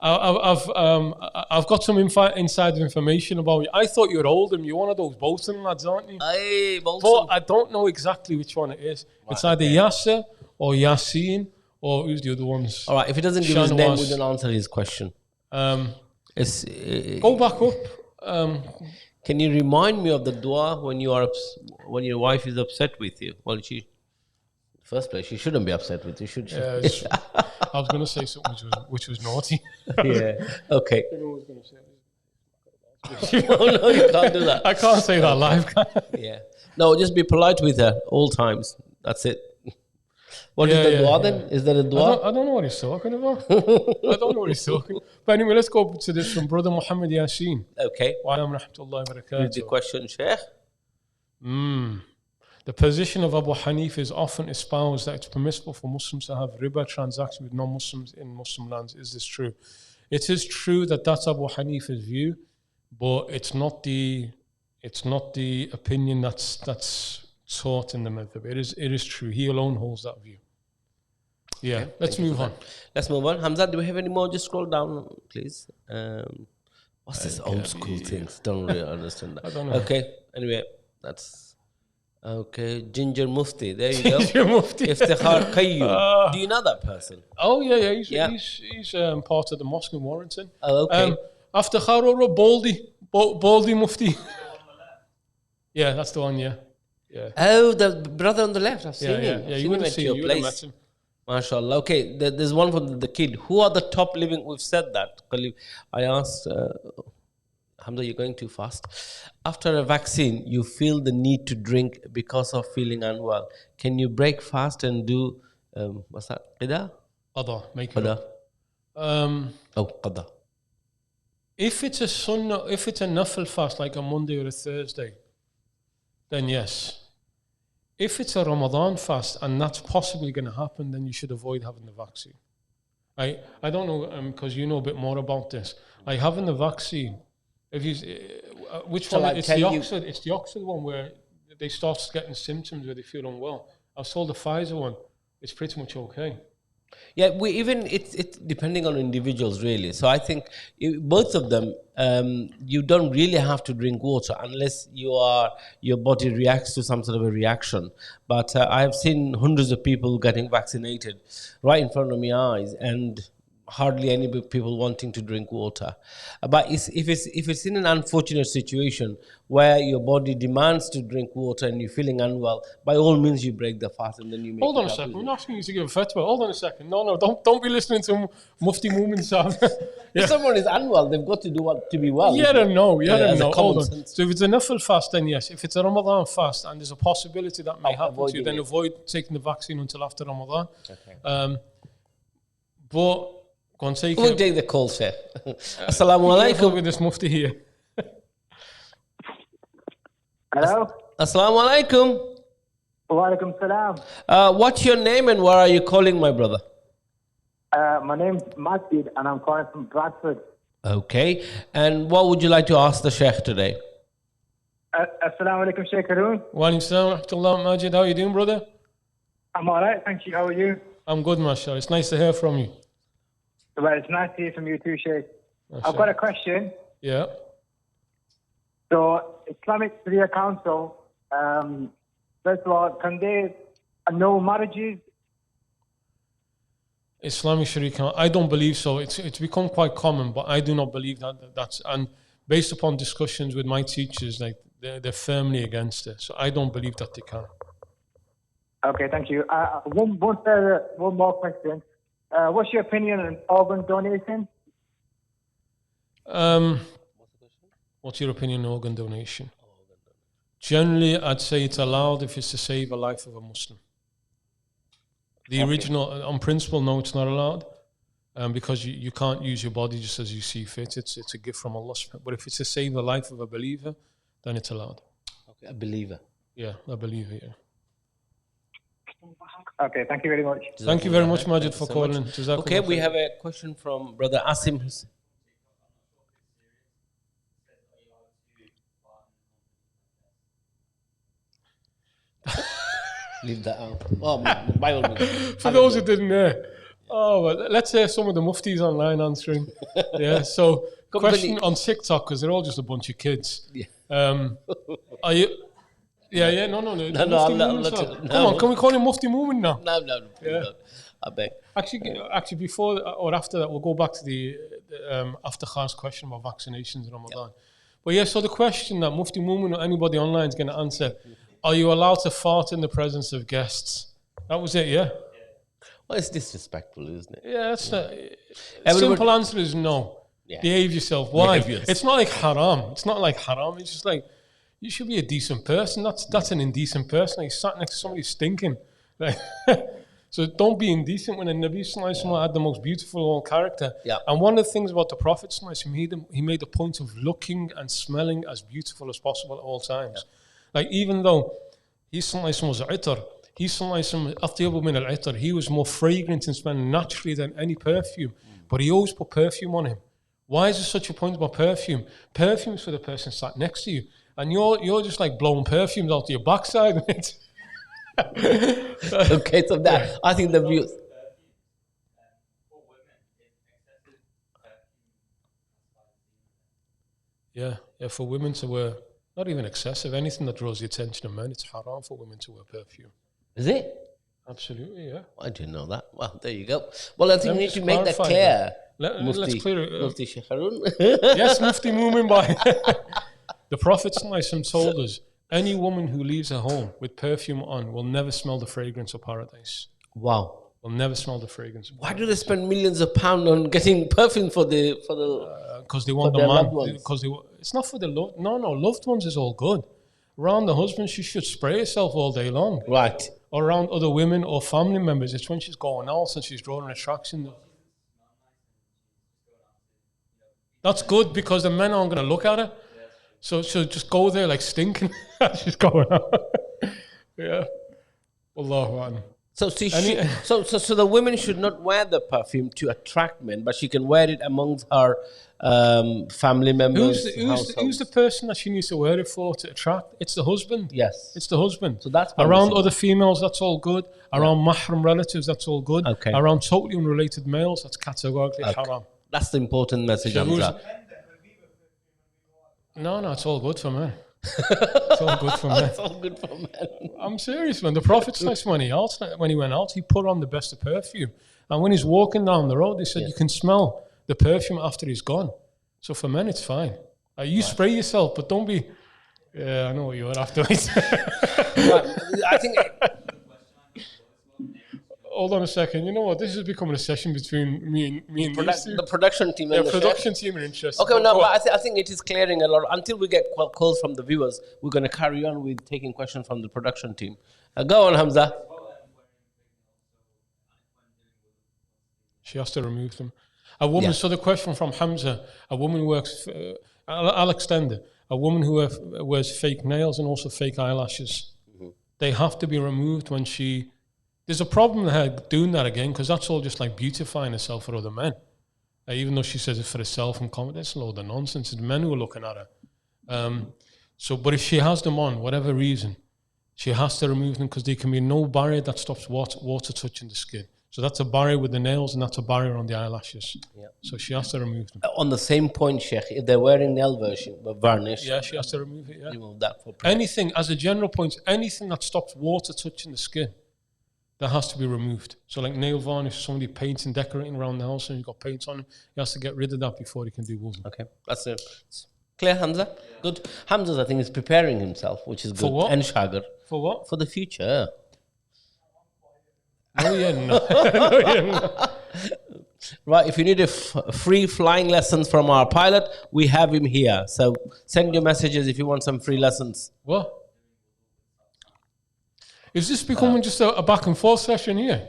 I've got some inside information about you. I thought you were older. You're one of those Bolton lads, aren't you? Aye, Bolton. But I don't know exactly which one it is. It's either Yasser or Yasin or who's the other ones? All right, if he doesn't give his name, we don't answer his question. Go back up. Can you remind me of the dua when your wife is upset with you? Well, first place, she shouldn't be upset with you, should she? Yeah, I was going to say something which was naughty. Yeah. Okay. No, you can't do that. I can't say that live. Yeah. No, just be polite with her all times. That's it. What is the dua then? Is there a dua? I don't know what he's talking about. But anyway, let's go to this from Brother Muhammad Yasin. Okay. Wa alaikum rahmatullahi wa barakatuh. Read the question, Sheikh. The position of Abu Hanif is often espoused that it's permissible for Muslims to have riba transactions with non-Muslims in Muslim lands. Is this true? It is true that that's Abu Hanif's view, but it's not the opinion that's taught in the madhab. It is true. He alone holds that view. Yeah, okay, let's move on. Let's move on. Hamza, do we have any more? Just scroll down, please. What's this old school things? Don't really understand that. I don't know. Okay, anyway, that's okay. Ginger Mufti, there you go. Ginger Mufti. Iftikhar Qayyum. Do you know that person? Oh yeah. He's part of the mosque in Warrington. Oh, okay. Iftikhar or Baldy Mufti. Yeah, that's the one. Yeah. Oh, the brother on the left. I've seen him. Yeah, you would have seen him. Met him. MashaAllah. Okay, there's one for the kid. Who are the top living? We've said that. I asked, Hamza, you're going too fast. After a vaccine, you feel the need to drink because of feeling unwell. Can you break fast and do, what's that? Qida? Qada. Make Qada. Qada. If it's a sunnah, if it's a nafil fast, like a Monday or a Thursday, then yes. If it's a Ramadan fast and that's possibly going to happen, then you should avoid having the vaccine. I don't know, because you know a bit more about this. Having the vaccine, if you, which one? It's the Oxford one where they start getting symptoms where they feel unwell. I was told the Pfizer one, it's pretty much okay. Yeah, we even it's depending on individuals really. So I think both of them, you don't really have to drink water unless your body reacts to some sort of a reaction. But I have seen hundreds of people getting vaccinated right in front of my eyes, and hardly any people wanting to drink water. But if it's in an unfortunate situation where your body demands to drink water and you're feeling unwell, by all means you break the fast and then you make Hold on it a up, second. isn't We're it? not asking you to give a fatwa. Hold on a second. No, don't be listening to Mufti Mumin Sahib. If someone is unwell, they've got to do what to be well. Yeah, isn't it? no. As a Hold common on. sense. So if it's a Nafil fast, then yes. If it's a Ramadan fast and there's a possibility that may happen to you, then avoid taking the vaccine until after Ramadan. Okay. But go on, take We'll it. take the call, Sheikh. Assalamu Careful alaikum. with this Mufti here. Hello? Assalamu alaikum. Wa alaikum salam. What's your name and where are you calling, my brother? My name's Masjid and I'm calling from Bradford. Okay. And what would you like to ask the Sheikh today? Assalamu alaikum, Sheikh Haroon. Wa alaikum salam wa rahmatullah. Majid, how are you doing, brother? I'm alright, thank you. How are you? I'm good, mashallah. It's nice to hear from you. Well, it's nice to hear from you too, Sheikh. I've Mashallah. got a question. Yeah. So, Islamic Sharia Council, first of all, can they annul marriages? Islamic Sharia, I don't believe so. It's become quite common, but I do not believe that's, and based upon discussions with my teachers, like they're firmly against it. So I don't believe that they can. Okay, thank you. One more question. What's your opinion on organ donation? What's your opinion on organ donation? Generally, I'd say it's allowed if it's to save a life of a Muslim. The original, on principle, no, it's not allowed, because you can't use your body just as you see fit. It's a gift from Allah. But if it's to save the life of a believer, then it's allowed. Okay, a believer. Yeah, a believer, yeah. Okay, thank you very much. Thank you very much, Majid, Thanks for so calling. much. Jazakumullah Okay, we khair. have a question from Brother Asim. Leave that out. Oh, by all means. For those who didn't know, well, let's say some of the muftis online answering. Yeah, so question on TikTok, because they're all just a bunch of kids. Yeah. Are you? Yeah, no. No, Mufti I'll Mumin, let sir. you- Come no. on, can we call him Mufti Mumin now? No, Yeah. no. I beg. Actually, before or after that, we'll go back to the after Khan's question about vaccinations in Ramadan. But yeah, so the question that Mufti Mumin or anybody online is going to answer: are you allowed to fart in the presence of guests? That was it, yeah. Well, it's disrespectful, isn't it? Yeah, that's the Everybody- simple answer is no. Yeah. Behave yourself. Why? Behave yourself. It's not like haram. It's not like haram. It's just like you should be a decent person. That's an indecent person. Like sat next to somebody stinking. Like, so don't be indecent when the Nabi Sallallahu Alaihi Wasallam had the most beautiful character. Yeah. And one of the things about the Prophet Sallallahu Alaihi Wasallam, he made a point of looking and smelling as beautiful as possible at all times. Like even though he Sallallahu Alaihi Wasallam was itar, he Sallallahu Alaihi Wasallam atyabu min al-itar, he was more fragrant and smelling naturally than any perfume. But he always put perfume on him. Why is there such a point about perfume? Perfume's for the person sat next to you. And you're just like blowing perfumes out your backside, mate. Okay, so that I think the views. Yeah, for women to wear, not even excessive, anything that draws the attention of men, it's haram for women to wear perfume. Is it? Absolutely, yeah. I didn't know that. Well, there you go. Well, I think Let we me need to just make that clarify clear. Let's clear it. Mufti Sheikh Haroon. Yes, Mufti Mumin by the Prophet ﷺ told us, any woman who leaves her home with perfume on will never smell the fragrance of paradise. Wow. Will never smell the fragrance. Why do they spend millions of pounds on getting perfume for the Because they want For the their man. loved ones. Because it's not for the love. No, loved ones is all good. Around the husband, she should spray herself all day long. right? Or around other women or family members, it's when she's going out and she's drawing attraction. That's good because the men aren't going to look at her. So she'll just go there like stinking as she's going out. Yeah. Allahu Akbar. So, see, so the women should not wear the perfume to attract men, but she can wear it amongst her family members. Who's the person that she needs to wear it for to attract? It's the husband. Yes. It's the husband. So that's around permissible. other females, that's all good. Around mahram relatives, that's all good. Okay. Around totally unrelated males, that's categorically haram. That's the important message, Hamza. No, it's all good for men. It's all good for men. It's all good for men. I'm serious, man. The Prophet when he went out, he put on the best of perfume. And when he's walking down the road, they said you can smell the perfume after he's gone. So for men, it's fine. You spray yourself, but don't be... Yeah, I know what you are afterwards. I think... Hold on a second. You know what? This is becoming a session between me and these two. The production team. Yeah, and the production chef. team are interested. Okay, no, but I think it is clearing a lot. Until we get calls from the viewers, we're going to carry on with taking questions from the production team. Go on, Hamza. She has to remove them. A woman. So the question from Hamza: a woman who works. I'll extend it. A woman who wears fake nails and also fake eyelashes. They have to be removed when she. There's a problem with her doing that again because that's all just like beautifying herself for other men. Even though she says it for herself and confidence, it's a load of nonsense. It's men who are looking at her. But if she has them on, whatever reason, she has to remove them because there can be no barrier that stops water touching the skin. So that's a barrier with the nails and that's a barrier on the eyelashes. Yeah. So she has to remove them. On the same point, Sheikh, if they're wearing nail varnish. Yeah, she has to remove it. Yeah. Remove that for anything, as a general point, anything that stops water touching the skin, that has to be removed. So like nail varnish, somebody paints and decorating around the house and you've got paint on him, he has to get rid of that before he can do wudu. Okay, that's it. Clear, Hamza? Good. Hamza, I think, is preparing himself, which is good. For what? And Shagar. For what? For the future. No, yeah, no. Right, if you need a free flying lessons from our pilot, we have him here. So send your messages if you want some free lessons. What? Is this becoming just a back and forth session here?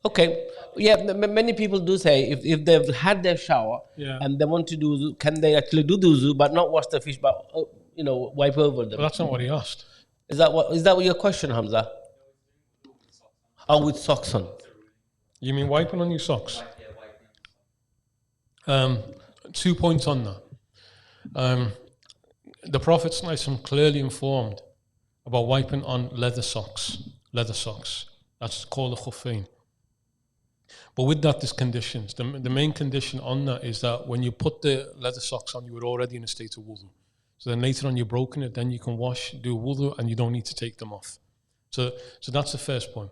Okay. Yeah, many people do say if they've had their shower and they want to do wuzu, can they actually do the wuzu but not wash the fish, but wipe over them? But that's not what he asked. Is that what your question, Hamza? Oh, with socks on. You mean wiping on your socks? 2 points on that. The Prophet's clearly informed about wiping on leather socks. That's called a khuffain. But with that, there's conditions. The main condition on that is that when you put the leather socks on, you were already in a state of wudu. So then later on, you've broken it, then you can wash, do wudu, and you don't need to take them off. So that's the first point.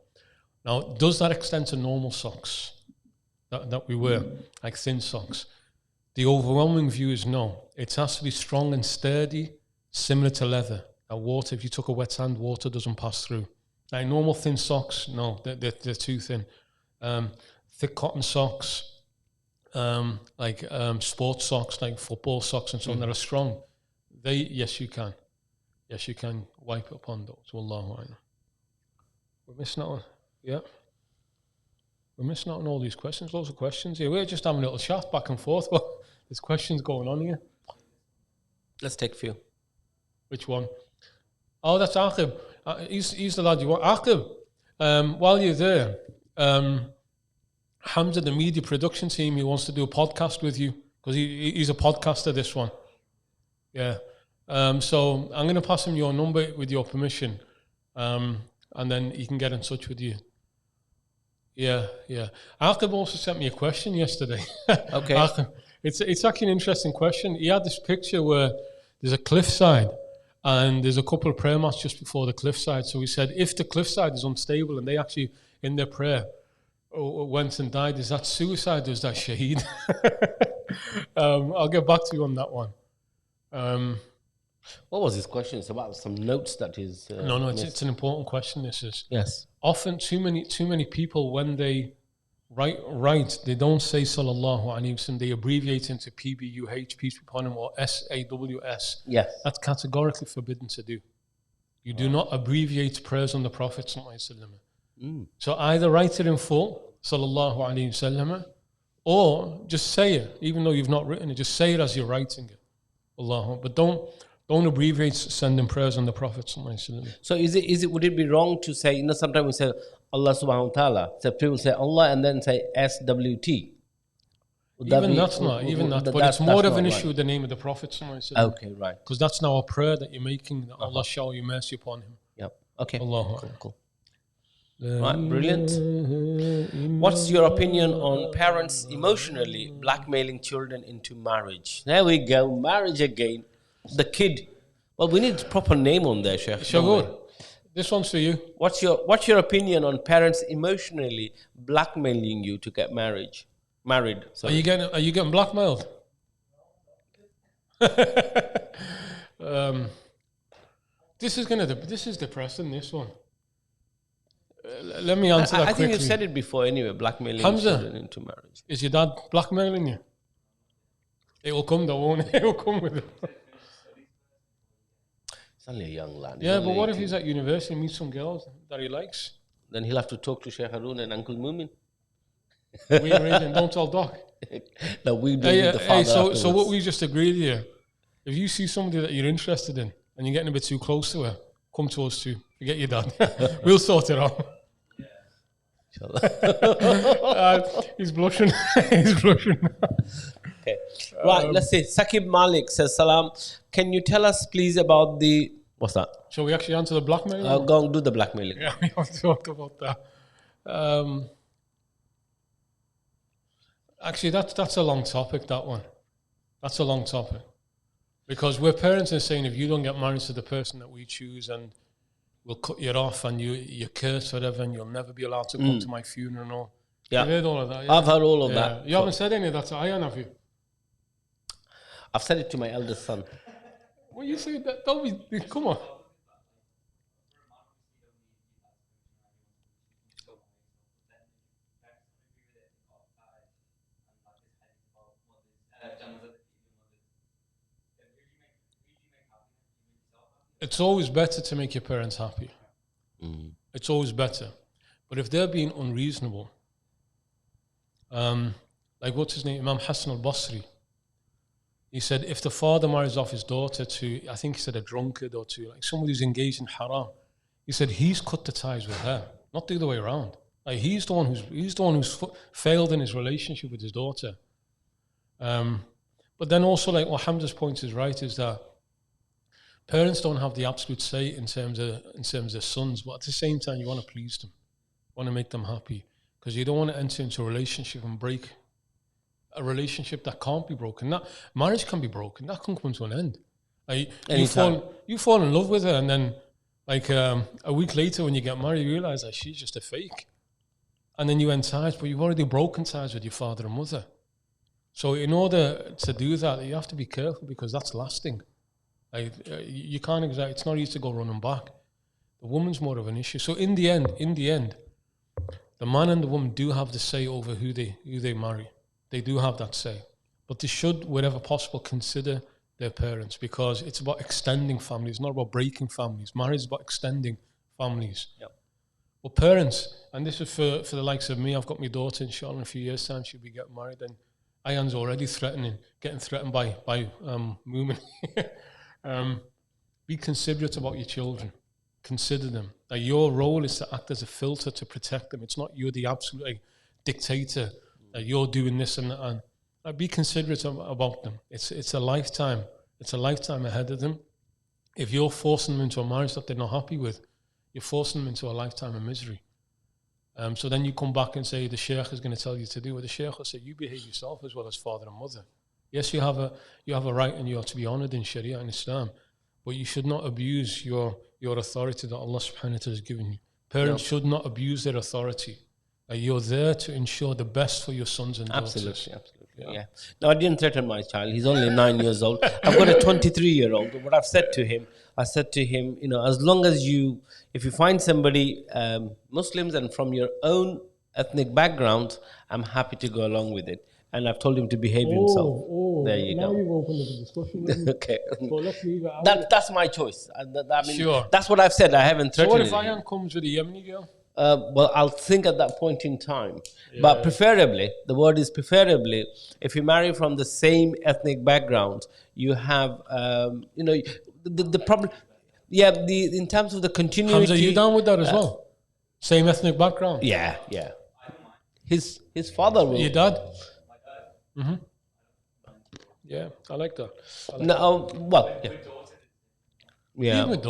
Now, does that extend to normal socks that we wear, like thin socks? The overwhelming view is no. It has to be strong and sturdy, similar to leather. That water, if you took a wet sand, water doesn't pass through. Like normal thin socks, no, they're too thin. Thick cotton socks, like sports socks, like football socks and so on that are strong. Yes, you can wipe upon those. Wallahu a'lam. We're missing out on, we're missing out on all these questions, loads of questions here. We're just having a little chat back and forth, but there's questions going on here. Let's take a few. Which one? Oh, that's Aqib. He's the lad you want. Aqib, while you're there, Hamza, the media production team, he wants to do a podcast with you because he's a podcaster, this one. Yeah. So I'm going to pass him your number with your permission, and then he can get in touch with you. Yeah. Aqib also sent me a question yesterday. Okay. Aqib, it's actually an interesting question. He had this picture where there's a cliffside and there's a couple of prayer mats just before the cliffside. So he said, if the cliffside is unstable and they actually, in their prayer, went and died, is that suicide or is that shaheed? I'll get back to you on that one. What was his question? It's about some notes that is... No, it's an important question, this is. Yes. Often too many people, when they write, they don't say sallallahu alayhi wasallam, they abbreviate into PBUH, peace be upon him, or SAWS. Yes. That's categorically forbidden to do. You do not abbreviate prayers on the Prophet sallallahu alayhi wasallam. So either write it in full, sallallahu alayhi wasallam, or just say it, even though you've not written it, just say it as you're writing it. Allah. But don't abbreviate sending prayers on the Prophet sallallahu alayhi wasallam. So would it be wrong to say, sometimes we say Allah subhanahu wa ta'ala. So people say Allah and then say SWT. Even that's not, even that. But it's more of an issue with the name of the Prophet. Okay, right. Because that's now a prayer that you're making, that Allah shower you mercy upon him. Yep. Okay. Allah. Cool. Right, brilliant. What's your opinion on parents emotionally blackmailing children into marriage? There we go, marriage again. The kid. Well, we need a proper name on there, Sheikh. Shagur, this one's for you. What's your opinion on parents emotionally blackmailing you to get married? Sorry. Are you getting blackmailed? This is depressing. This one. Let me answer that quickly. I think you've said it before anyway, blackmailing children into marriage. Is your dad blackmailing you? It will come though, won't it? It will come with it. He's only a young lad. Yeah, but what if he's at university and meets some girls that he likes? Then he'll have to talk to Sheikh Haroon and Uncle Mumin. Don't tell Doc. No, we do the father so what we just agreed here, if you see somebody that you're interested in and you're getting a bit too close to her, come to us too. Forget your dad. We'll sort it out. He's blushing. He's blushing. Okay. Right, let's see. Sakib Malik says, Salam. Can you tell us please about the... What's that? Shall we actually answer the blackmailing? Go and do the blackmailing. Yeah, we have to talk about that. Actually, that's a long topic, that one. That's a long topic. Because we're parents are saying if you don't get married to the person that we choose and we'll cut you off and you curse whatever and you'll never be allowed to come to my funeral. Yeah. You've heard all of that. Yeah? I've heard all of that. You haven't said any of that to Ian, have you? I've said it to my eldest son. Well, you say that. Don't be. Come on. It's always better to make your parents happy. It's always better. But if they're being unreasonable, like what's his name, Imam Hassan al-Basri, he said if the father marries off his daughter to, I think he said a drunkard or to like somebody who's engaged in haram, he said he's cut the ties with her, not the other way around. Like he's the one who's failed in his relationship with his daughter. But then also like what Hamza's point is right is that parents don't have the absolute say in terms of sons, but at the same time, you want to please them, want to make them happy, because you don't want to enter into a relationship and break a relationship that can't be broken. That marriage can be broken. That can come to an end. Like you fall in love with her, and then like a week later, when you get married, you realize that she's just a fake, and then you end ties, but you've already broken ties with your father and mother. So in order to do that, you have to be careful because that's lasting. Like, you can't exactly, it's not easy to go running back. The woman's more of an issue. So in the end, the man and the woman do have the say over who they marry. They do have that say. But they should, wherever possible, consider their parents, because it's about extending families, it's not about breaking families. Marriage is about extending families. Yep. But parents, and this is for the likes of me, I've got my daughter, inshallah, in a few years' time, she'll be getting married, and Ayan's already getting threatened by Mumin. Be considerate about your children. Consider them. Like your role is to act as a filter to protect them. It's not you're the absolute dictator. You're doing this and that. And be considerate about them. It's a lifetime. It's a lifetime ahead of them. If you're forcing them into a marriage that they're not happy with, you're forcing them into a lifetime of misery. So then you come back and say the Sheikh is going to tell you to do what the Sheikh will say. You behave yourself as well as father and mother. Yes, you have a right and you are to be honoured in Sharia and Islam, but you should not abuse your authority that Allah subhanahu wa ta'ala has given you. Parents should not abuse their authority. You're there to ensure the best for your sons and daughters. Absolutely. Yeah. No, I didn't threaten my child. He's only 9 years old. I've got a 23-year-old. What I've said to him, as long as if you find somebody, Muslims and from your own ethnic background, I'm happy to go along with it. And I've told him to behave himself. There you go. Now you've opened up a discussion. Okay. So let's leave it out. That's my choice. Sure. That's what I've said. I haven't threatened So what if Ayan comes with a Yemeni girl? Well, I'll think at that point in time. Yeah. But preferably, the word is preferably, if you marry from the same ethnic background, you have, the problem. Yeah, in terms of the continuity. Hamza, are you down with that as well? Same ethnic background. Yeah, yeah. His father will. Your dad? Mm-hmm. Yeah, I like that. No, well, yeah. Yeah. Even with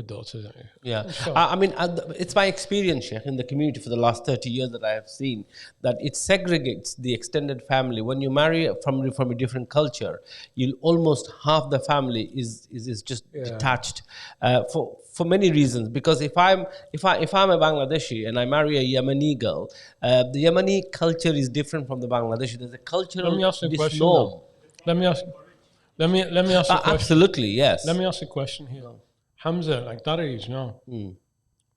daughters. Yeah, Sure. I mean, it's my experience, Sheikh, in the community for the last 30 years that I have seen that it segregates the extended family. When you marry from a different culture, you almost half the family is just detached for many reasons. Because if I'm a Bangladeshi and I marry a Yemeni girl, the Yemeni culture is different from the Bangladeshi. There's a cultural Let me ask you a question. norm. Let me ask you a question. Absolutely, yes. Let me ask you a question here. Hamza, like that age now,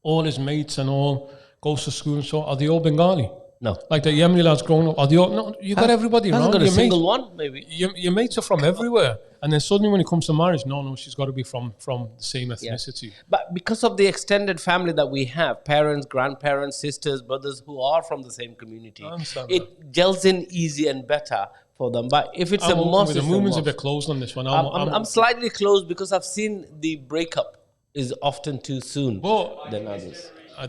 all his mates and all goes to school and so, are they all Bengali? No. Like the Yemeni lads growing up, are they all, no, you got everybody around. Hasn't got a your single mates, one, maybe. your mates are from everywhere. And then suddenly when it comes to marriage, no, she's got to be from the same ethnicity. But because of the extended family that we have, parents, grandparents, sisters, brothers who are from the same community, it gels in easy and better for them. But if it's a mosque, the Mumin's a bit closed on this one. I'm slightly closed because I've seen the breakup is often too soon than others. I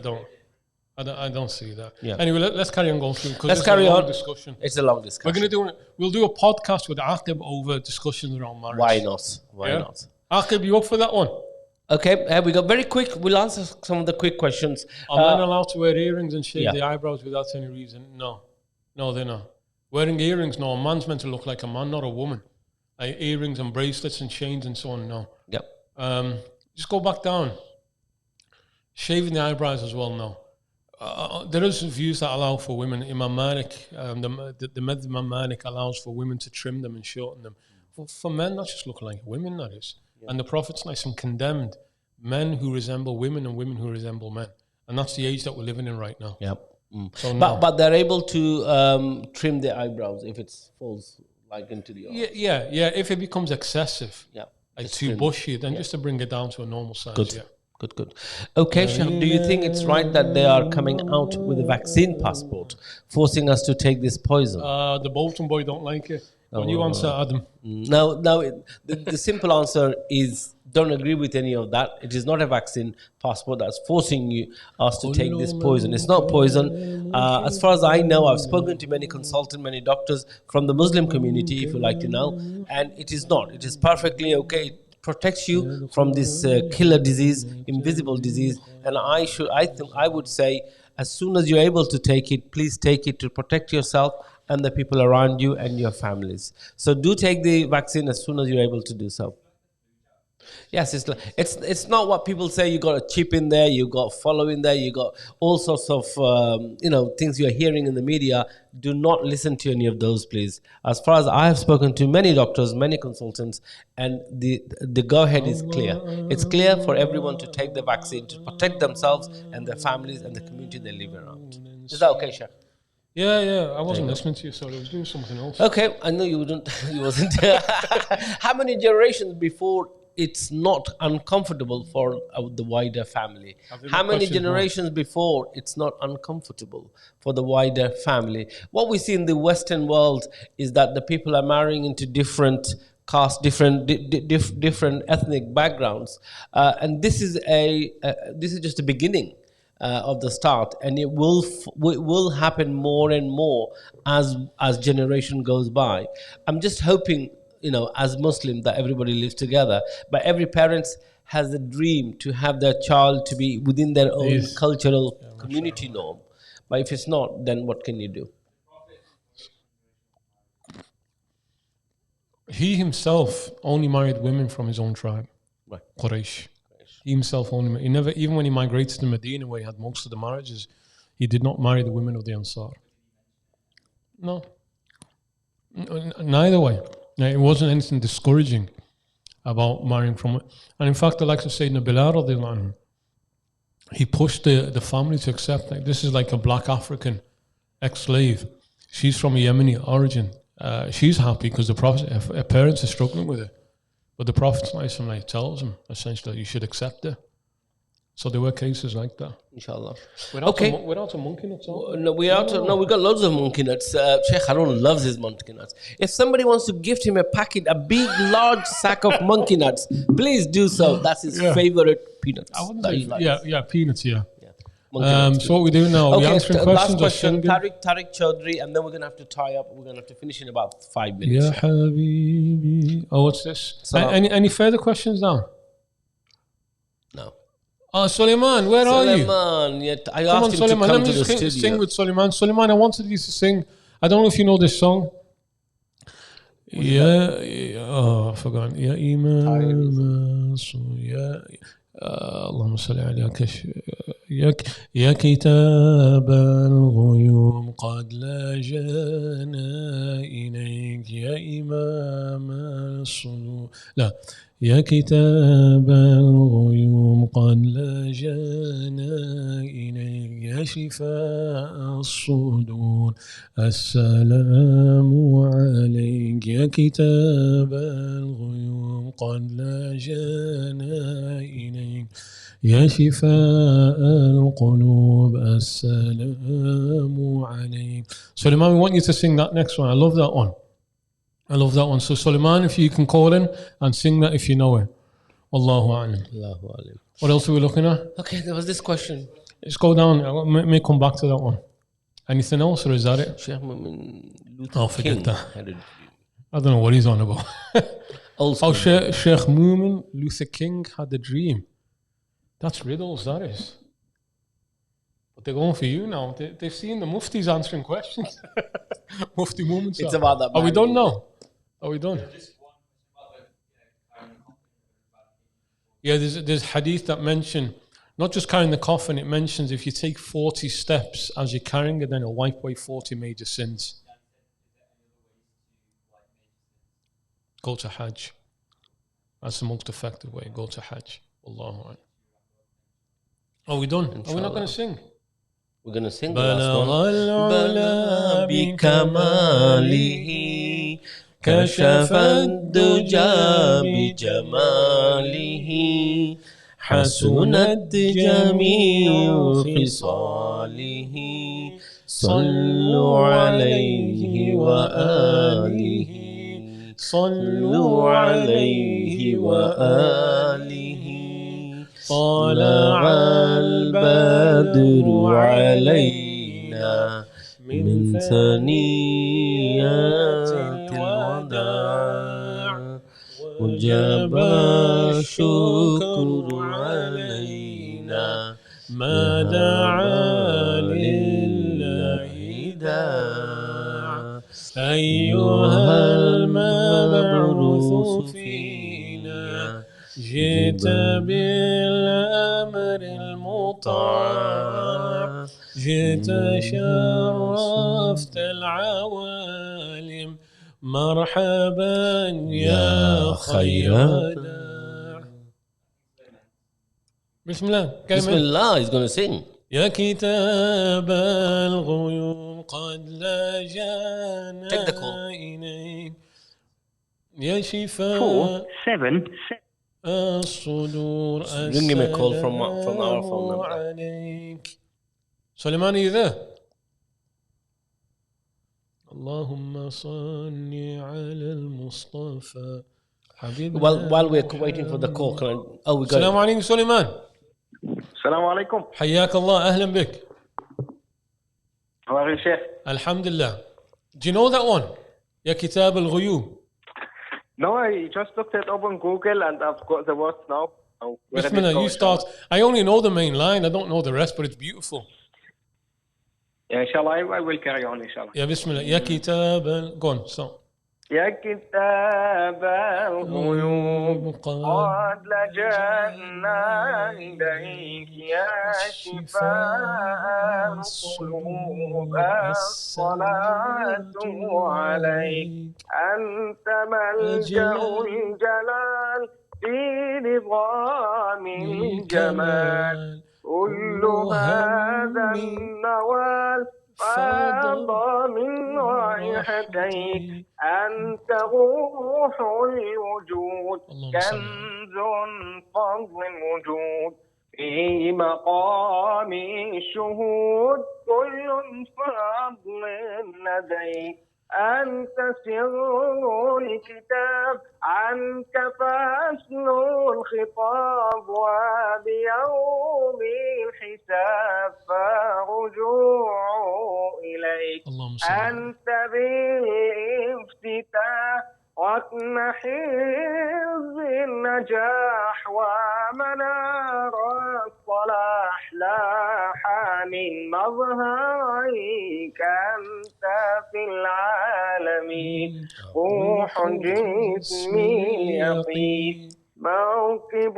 don't see that. Yeah. Anyway, let's carry on going through. Let's carry on. Discussion. It's a long discussion. We'll do a podcast with Aqib over discussions around marriage. Why not? Why not? Aqib, you up for that one? Okay, we got very quick. We'll answer some of the quick questions. Are men allowed to wear earrings and shave their eyebrows without any reason? No, they're not. Wearing earrings, no. A man's meant to look like a man, not a woman. Like earrings and bracelets and chains and so on, no. Yep. Just go back down. Shaving the eyebrows as well, no. There is views that allow for women. Imam Malik, the Madhab Imam Malik allows for women to trim them and shorten them. For men, that's just looking like women, that is. Yeah. And the Prophet's nice and condemned men who resemble women and women who resemble men. And that's the age that we're living in right now. Yep. So but they're able to trim their eyebrows if it falls like into the eye. Yeah. If it becomes excessive, like too bushy, then just to bring it down to a normal size. Good. Good. Okay, Sheikh, do you think it's right that they are coming out with a vaccine passport, forcing us to take this poison? The Bolton boy don't like it. When you answer, Adam. No. The simple answer is don't agree with any of that. It is not a vaccine passport that's forcing us to take this poison. It's not poison. As far as I know, I've spoken to many consultants, many doctors from the Muslim community, if you like to know, and it is not. It is perfectly okay. Protects you from this killer disease, invisible disease, and I would say, as soon as you're able to take it, please take it to protect yourself and the people around you and your families. So do take the vaccine as soon as you're able to do so. Yes, it's not what people say. You got a chip in there, you got follow in there, you got all sorts of things you're hearing in the media. Do not listen to any of those, please. As far as I have spoken to many doctors, many consultants, and the go ahead is clear. It's clear for everyone to take the vaccine to protect themselves and their families and the community they live around. Is that okay, Sheikh? Yeah. I wasn't listening to you, so I was doing something else. Okay, I know you wouldn't. You wasn't. How many generations before it's not uncomfortable for the wider family? How many generations before it's not uncomfortable for the wider family? What we see in the Western world is that the people are marrying into different castes, different ethnic backgrounds, and this is just the beginning of the start, and it will happen more and more as generation goes by. I'm just hoping, as Muslim, that everybody lives together. But every parent has a dream to have their child to be within their own cultural community norm. But if it's not, then what can you do? He himself only married women from his own tribe, right. Quraysh. He himself he never, even when he migrated to Medina, where he had most of the marriages, he did not marry the women of the Ansar. No. Neither way. It wasn't anything discouraging about marrying from... And in fact, the likes of Sayyidina Bilal, he pushed the family to accept, like, this is like a black African ex-slave. She's from a Yemeni origin. She's happy because the Prophet, her parents are struggling with it. But the Prophet's nice and tells him, essentially, that you should accept it. So there were cases like that. Inshallah. We're out of monkey nuts. No, we got loads of monkey nuts. Sheikh Haroon loves his monkey nuts. If somebody wants to gift him a big, large sack of monkey nuts, please do so. That's his favorite peanuts. I wouldn't say, peanuts, So what we do now? Are we answering questions? Last question, Tariq Chaudhry, and then we're going to have to tie up. We're going to have to finish in about 5 minutes. Yeah, habibi. Oh, what's this? Any further questions now? No. Oh, Suleiman, where are you? Suleiman, yeah, I Come on, asked him Suleiman. to come Let to me the just studio. sing with Suleiman. Suleiman, I wanted you to sing. I don't know if you know this song. I forgot. يا إمام اللهم صل عليك يا كتاب الغيوم قد لجأنا إليك يا إمام الصدور يا كتاب الغيوم قد لجأنا إليك يا شفاء الصدور السلام عليك يا كتاب الغيوم قد لجأنا إليك يا شفاء القلوب السلام عليك. Suleiman, we want you to sing that next one. I love that one. I love that one. So Suleiman, if you can call in and sing that if you know it. Allahu A'lam. Allahu A'lam. What else are we looking at? Okay, there was this question. Let's go down. I may come back to that one. Anything else, or is that it? Sheikh Mumin forget that. I don't know what he's on about. Sheikh Mumin Luther King had a dream. That's riddles, that is. But they're going for you now. They've seen the muftis answering questions. Mufti Mumin. It's about that. Are we done now? Are we done? Yeah, there's hadith that mention not just carrying the coffin, it mentions if you take 40 steps as you're carrying it, then it'll wipe away 40 major sins. Go to Hajj. That's the most effective way. Go to Hajj. Allahu Akbar. Are we done? Inshallah. Are we not going to sing? We're going to sing the last one. كشف الدجى بجماله حسنت جميع خصاله صلوا عليه وآله صلوا عليه وآله طلع البدر علينا من ثنيات الوداع وجب الشكر علينا ما دعا لله داع أيها المبعوث فينا جئت بالأمر المطاع جئت شرفت العوالم مرحبا يا خير داع. بسم الله. بسم الله. He's going to sing. يا كتاب الغيوم قد لجأنا إليك يا شفاء 7 الصدور Bring him a call from our phone number. عليك. Suleiman, are you there? اللهم صل على المصطفى حبيبنا. While we're waiting for the call, we got السلام عليكم سليمان. السلام عليكم. حياك الله, أهلا بك. How are you, Sheikh? الحمد لله. Do you know that one? يا كتاب الغيوم. No, I just looked it up on Google and I've got the words now. Bismillah, you start. I only know the main line. I don't know the rest, but it's beautiful. Yeah, inshallah, I will carry on, inshallah. Yeah, Bismillah. يا كتاب. Go on, so. يا كتاب الغيوب قد لجأنا إليك يا شفاء القلوب الصلاة عليك أنت ملجأ الجلال في نظام الجمال كل هذا النوال فاض من رائحتيك أنت روح الوجود كنز فضل الوجود في مقام الشهود كل فضل لديك أنت سر الكتاب عنك فأسل الخطاب وبيوم الحساب فالرجوع إليك. أنت بالافتتاح وتنحيز النجاح ومنار الصلاح لاح من مظهرك أنت في العالمين. روح جسمي يقين موكب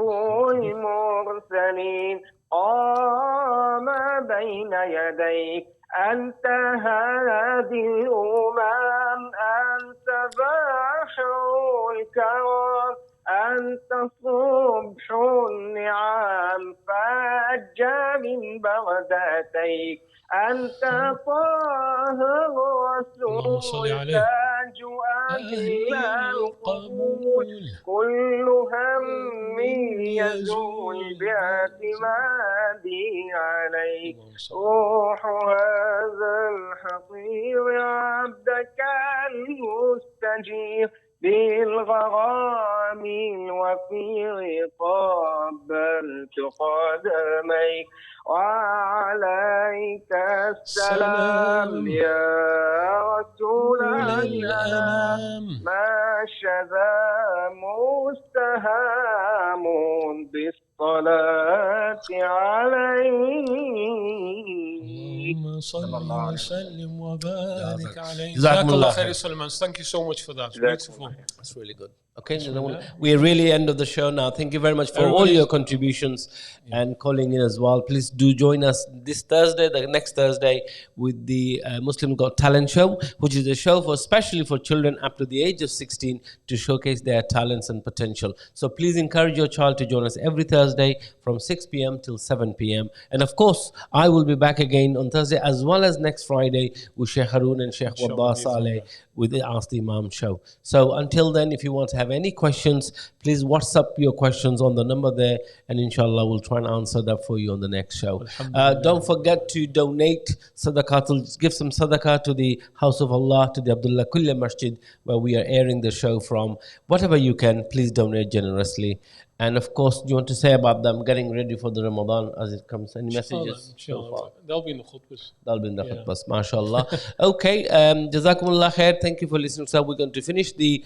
المرسلين قام بين يديك. أنت هادي الأمم أنت بحر الكرم أنت صبح النعم فج من بغداتيك. أنت طاهر رسول تاج أهل القبول كل هم يزول باعتمادي عليك. روح هذا الحقير عبدك المستجير بالغرام الوفير قبلت قدميك وعليك السلام يا رسول الأنام. ما شذا مستهام بالصلاة عليك. اللهم صل وسلم وبارك عليه. جزاك الله خير Suleiman. Thank you so much for that. Beautiful. That's really good. Okay, we are really end of the show now. Thank you very much for all your contributions and calling in as well. Please do join us this Thursday, the next Thursday, with the Muslim Got Talent show, which is a show for especially for children up to the age of 16 to showcase their talents and potential. So please encourage your child to join us every Thursday from 6 p.m. till 7 p.m. And of course, I will be back again on Thursday as well as next Friday with Sheikh Haroon and Sheikh Waddah Saleh with the Ask the Imam show. So until then, if you want to have any questions, please WhatsApp your questions on the number there, and inshallah we'll try and answer that for you on the next show. Don't forget to donate sadaqah, give some sadaqah to the House of Allah, to the abdullahquilliam Masjid, where we are airing the show from. Whatever you can, please donate generously. And of course, you want to say about them getting ready for the Ramadan as it comes? Any messages? They'll be in the khutbahs. They'll be in the khutbahs, mashallah. Okay, Jazakumullah khair. Thank you for listening. So we're going to finish the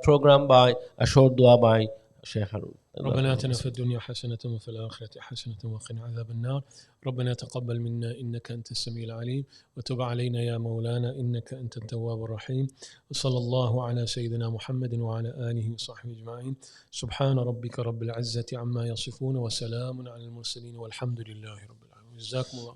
program by a short dua by Sheikh Haroon. ربنا آتنا في الدنيا حسنة وفي الآخرة حسنة وقنا عذاب النار. ربنا تقبل منا إنك أنت السميع العليم وتب علينا يا مولانا إنك أنت التواب الرحيم. وصلى الله على سيدنا محمد وعلى آله وصحبه أجمعين. سبحان ربك رب العزة عما يصفون وسلام على المرسلين والحمد لله رب العالمين. جزاكم الله.